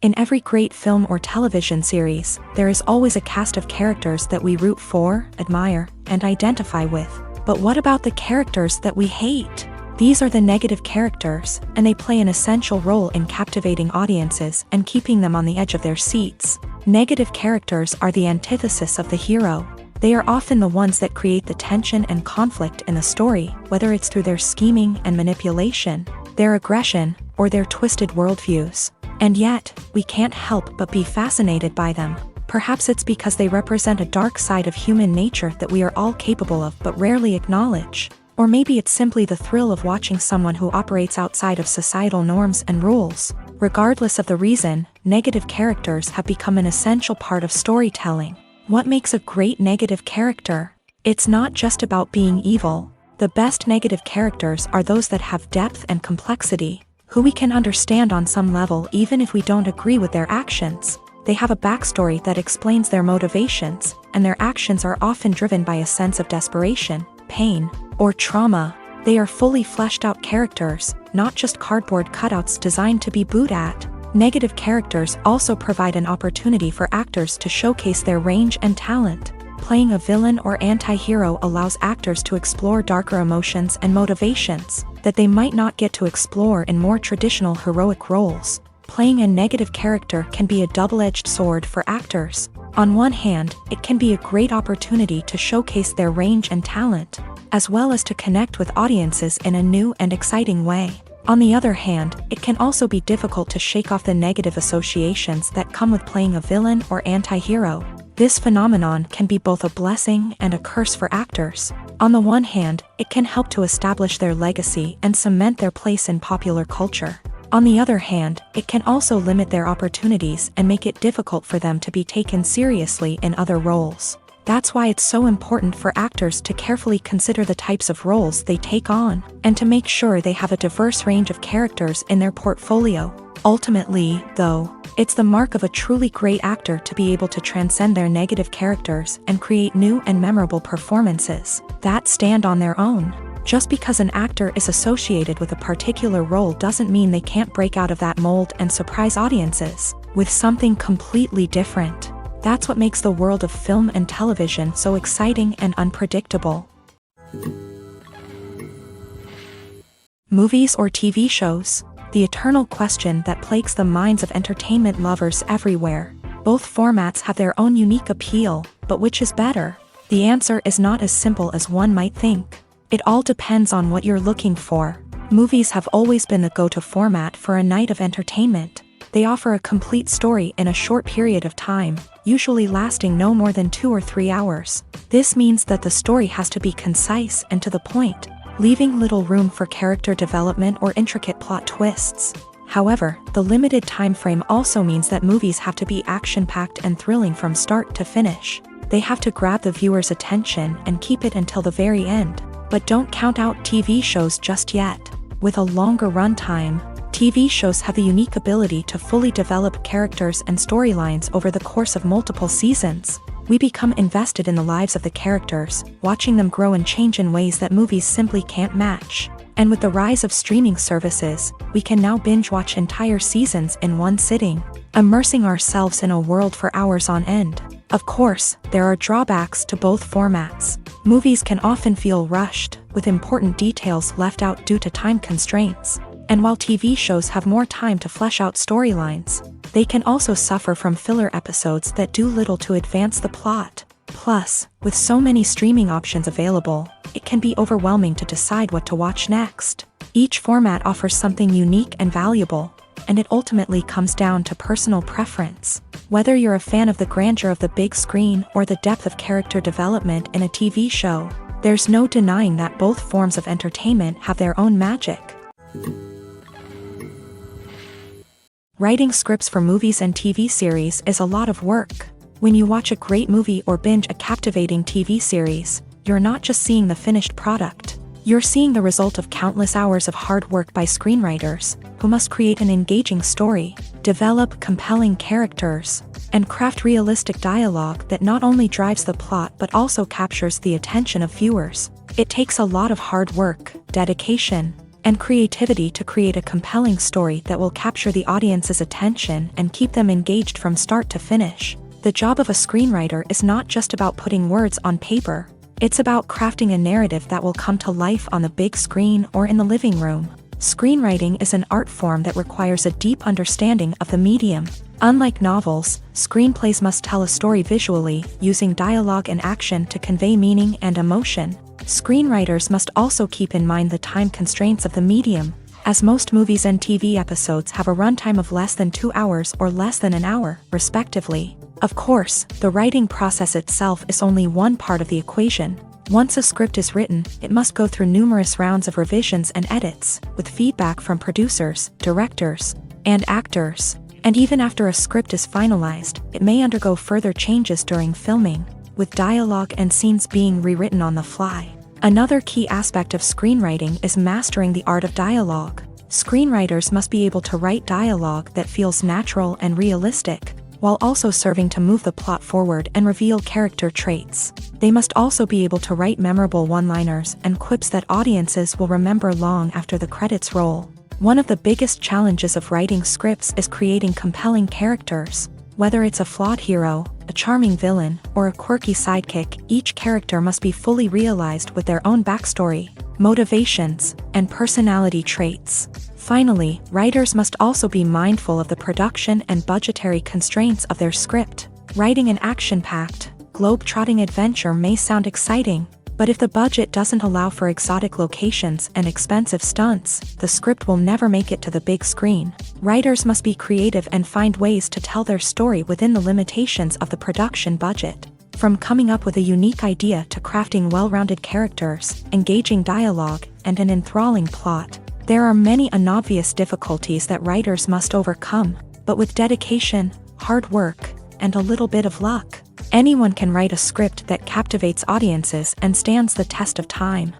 In every great film or television series, there is always a cast of characters that we root for, admire, and identify with. But what about the characters that we hate? These are the negative characters, and they play an essential role in captivating audiences and keeping them on the edge of their seats. Negative characters are the antithesis of the hero. They are often the ones that create the tension and conflict in the story, whether it's through their scheming and manipulation, their aggression, or their twisted worldviews. And yet, we can't help but be fascinated by them. Perhaps it's because they represent a dark side of human nature that we are all capable of but rarely acknowledge. Or maybe it's simply the thrill of watching someone who operates outside of societal norms and rules. Regardless of the reason, negative characters have become an essential part of storytelling. What makes a great negative character? It's not just about being evil. The best negative characters are those that have depth and complexity, who we can understand on some level even if we don't agree with their actions. They have a backstory that explains their motivations, and their actions are often driven by a sense of desperation, pain, or trauma. They are fully fleshed out characters, not just cardboard cutouts designed to be booed at. Negative characters also provide an opportunity for actors to showcase their range and talent. Playing a villain or anti-hero allows actors to explore darker emotions and motivations that they might not get to explore in more traditional heroic roles. Playing a negative character can be a double-edged sword for actors. On one hand, it can be a great opportunity to showcase their range and talent, as well as to connect with audiences in a new and exciting way. On the other hand, it can also be difficult to shake off the negative associations that come with playing a villain or anti-hero. This phenomenon can be both a blessing and a curse for actors. On the one hand, it can help to establish their legacy and cement their place in popular culture. On the other hand, it can also limit their opportunities and make it difficult for them to be taken seriously in other roles. That's why it's so important for actors to carefully consider the types of roles they take on, and to make sure they have a diverse range of characters in their portfolio. Ultimately, though, it's the mark of a truly great actor to be able to transcend their negative characters and create new and memorable performances that stand on their own. Just because an actor is associated with a particular role doesn't mean they can't break out of that mold and surprise audiences with something completely different. That's what makes the world of film and television so exciting and unpredictable. Movies or TV shows? The eternal question that plagues the minds of entertainment lovers everywhere. Both formats have their own unique appeal, but which is better? The answer is not as simple as one might think. It all depends on what you're looking for. Movies have always been the go-to format for a night of entertainment. They offer a complete story in a short period of time, usually lasting no more than 2 or 3 hours. This means that the story has to be concise and to the point, leaving little room for character development or intricate plot twists. However, the limited time frame also means that movies have to be action-packed and thrilling from start to finish. They have to grab the viewer's attention and keep it until the very end. But don't count out TV shows just yet. With a longer runtime, TV shows have the unique ability to fully develop characters and storylines over the course of multiple seasons. We become invested in the lives of the characters, watching them grow and change in ways that movies simply can't match. And with the rise of streaming services, we can now binge-watch entire seasons in one sitting, immersing ourselves in a world for hours on end. Of course, there are drawbacks to both formats. Movies can often feel rushed, with important details left out due to time constraints. And while TV shows have more time to flesh out storylines, they can also suffer from filler episodes that do little to advance the plot. Plus, with so many streaming options available, it can be overwhelming to decide what to watch next. Each format offers something unique and valuable, and it ultimately comes down to personal preference. Whether you're a fan of the grandeur of the big screen or the depth of character development in a TV show, there's no denying that both forms of entertainment have their own magic. Writing scripts for movies and TV series is a lot of work. When you watch a great movie or binge a captivating TV series, you're not just seeing the finished product. You're seeing the result of countless hours of hard work by screenwriters, who must create an engaging story, develop compelling characters, and craft realistic dialogue that not only drives the plot but also captures the attention of viewers. It takes a lot of hard work, dedication, and creativity to create a compelling story that will capture the audience's attention and keep them engaged from start to finish. The job of a screenwriter is not just about putting words on paper. It's about crafting a narrative that will come to life on the big screen or in the living room. Screenwriting is an art form that requires a deep understanding of the medium. Unlike novels, screenplays must tell a story visually, using dialogue and action to convey meaning and emotion. Screenwriters must also keep in mind the time constraints of the medium, as most movies and TV episodes have a runtime of less than 2 hours or less than an hour, respectively. Of course, the writing process itself is only one part of the equation. Once a script is written, it must go through numerous rounds of revisions and edits, with feedback from producers, directors, and actors. And even after a script is finalized, it may undergo further changes during filming, with dialogue and scenes being rewritten on the fly. Another key aspect of screenwriting is mastering the art of dialogue. Screenwriters must be able to write dialogue that feels natural and realistic, while also serving to move the plot forward and reveal character traits. They must also be able to write memorable one-liners and quips that audiences will remember long after the credits roll. One of the biggest challenges of writing scripts is creating compelling characters. Whether it's a flawed hero, a charming villain, or a quirky sidekick, each character must be fully realized with their own backstory, motivations, and personality traits. Finally, writers must also be mindful of the production and budgetary constraints of their script. Writing an action-packed, globe-trotting adventure may sound exciting, but if the budget doesn't allow for exotic locations and expensive stunts, the script will never make it to the big screen. Writers must be creative and find ways to tell their story within the limitations of the production budget. From coming up with a unique idea to crafting well-rounded characters, engaging dialogue, and an enthralling plot, there are many unobvious difficulties that writers must overcome, but with dedication, hard work, and a little bit of luck, anyone can write a script that captivates audiences and stands the test of time.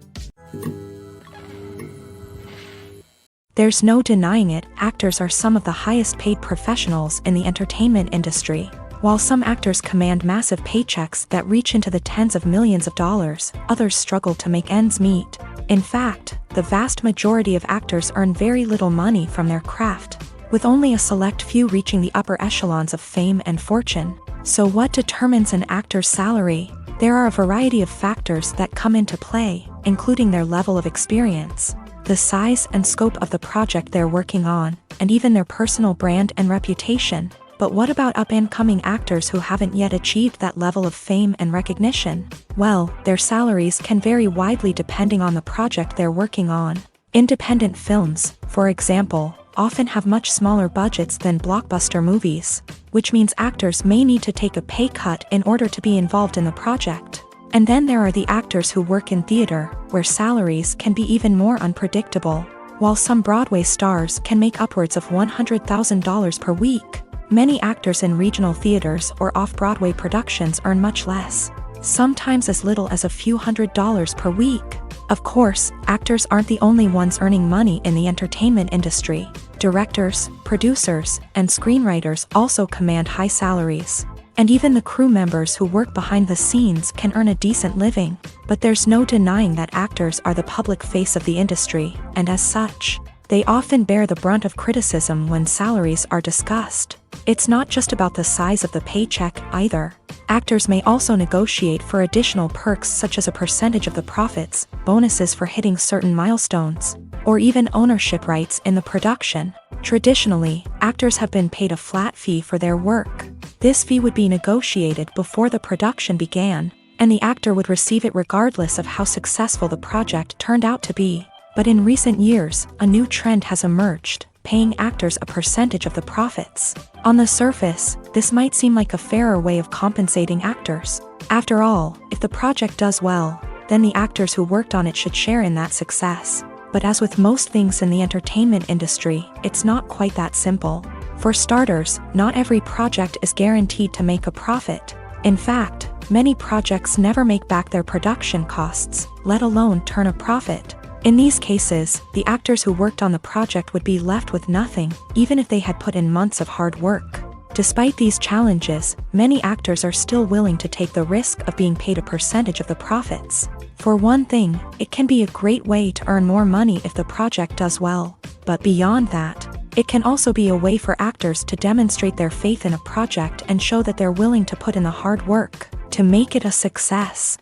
There's no denying it, actors are some of the highest paid professionals in the entertainment industry. While some actors command massive paychecks that reach into the tens of millions of dollars, others struggle to make ends meet. In fact, the vast majority of actors earn very little money from their craft, with only a select few reaching the upper echelons of fame and fortune. So what determines an actor's salary? There are a variety of factors that come into play, including their level of experience, the size and scope of the project they're working on, and even their personal brand and reputation. But what about up-and-coming actors who haven't yet achieved that level of fame and recognition? Well, their salaries can vary widely depending on the project they're working on. Independent films, for example, often have much smaller budgets than blockbuster movies, which means actors may need to take a pay cut in order to be involved in the project. And then there are the actors who work in theater, where salaries can be even more unpredictable. While some Broadway stars can make upwards of $100,000 per week, Many actors in regional theaters or off-Broadway productions earn much less, sometimes as little as a few $100s per week. Of course, actors aren't the only ones earning money in the entertainment industry. Directors, producers, and screenwriters also command high salaries. And even the crew members who work behind the scenes can earn a decent living. But there's no denying that actors are the public face of the industry, and as such, they often bear the brunt of criticism when salaries are discussed. It's not just about the size of the paycheck, either. Actors may also negotiate for additional perks such as a percentage of the profits, bonuses for hitting certain milestones, or even ownership rights in the production. Traditionally, actors have been paid a flat fee for their work. This fee would be negotiated before the production began, and the actor would receive it regardless of how successful the project turned out to be. But in recent years, a new trend has emerged, paying actors a percentage of the profits. On the surface, this might seem like a fairer way of compensating actors. After all, if the project does well, then the actors who worked on it should share in that success. But as with most things in the entertainment industry, it's not quite that simple. For starters, not every project is guaranteed to make a profit. In fact, many projects never make back their production costs, let alone turn a profit. In these cases, the actors who worked on the project would be left with nothing, even if they had put in months of hard work. Despite these challenges, many actors are still willing to take the risk of being paid a percentage of the profits. For one thing, it can be a great way to earn more money if the project does well. But beyond that, it can also be a way for actors to demonstrate their faith in a project and show that they're willing to put in the hard work to make it a success.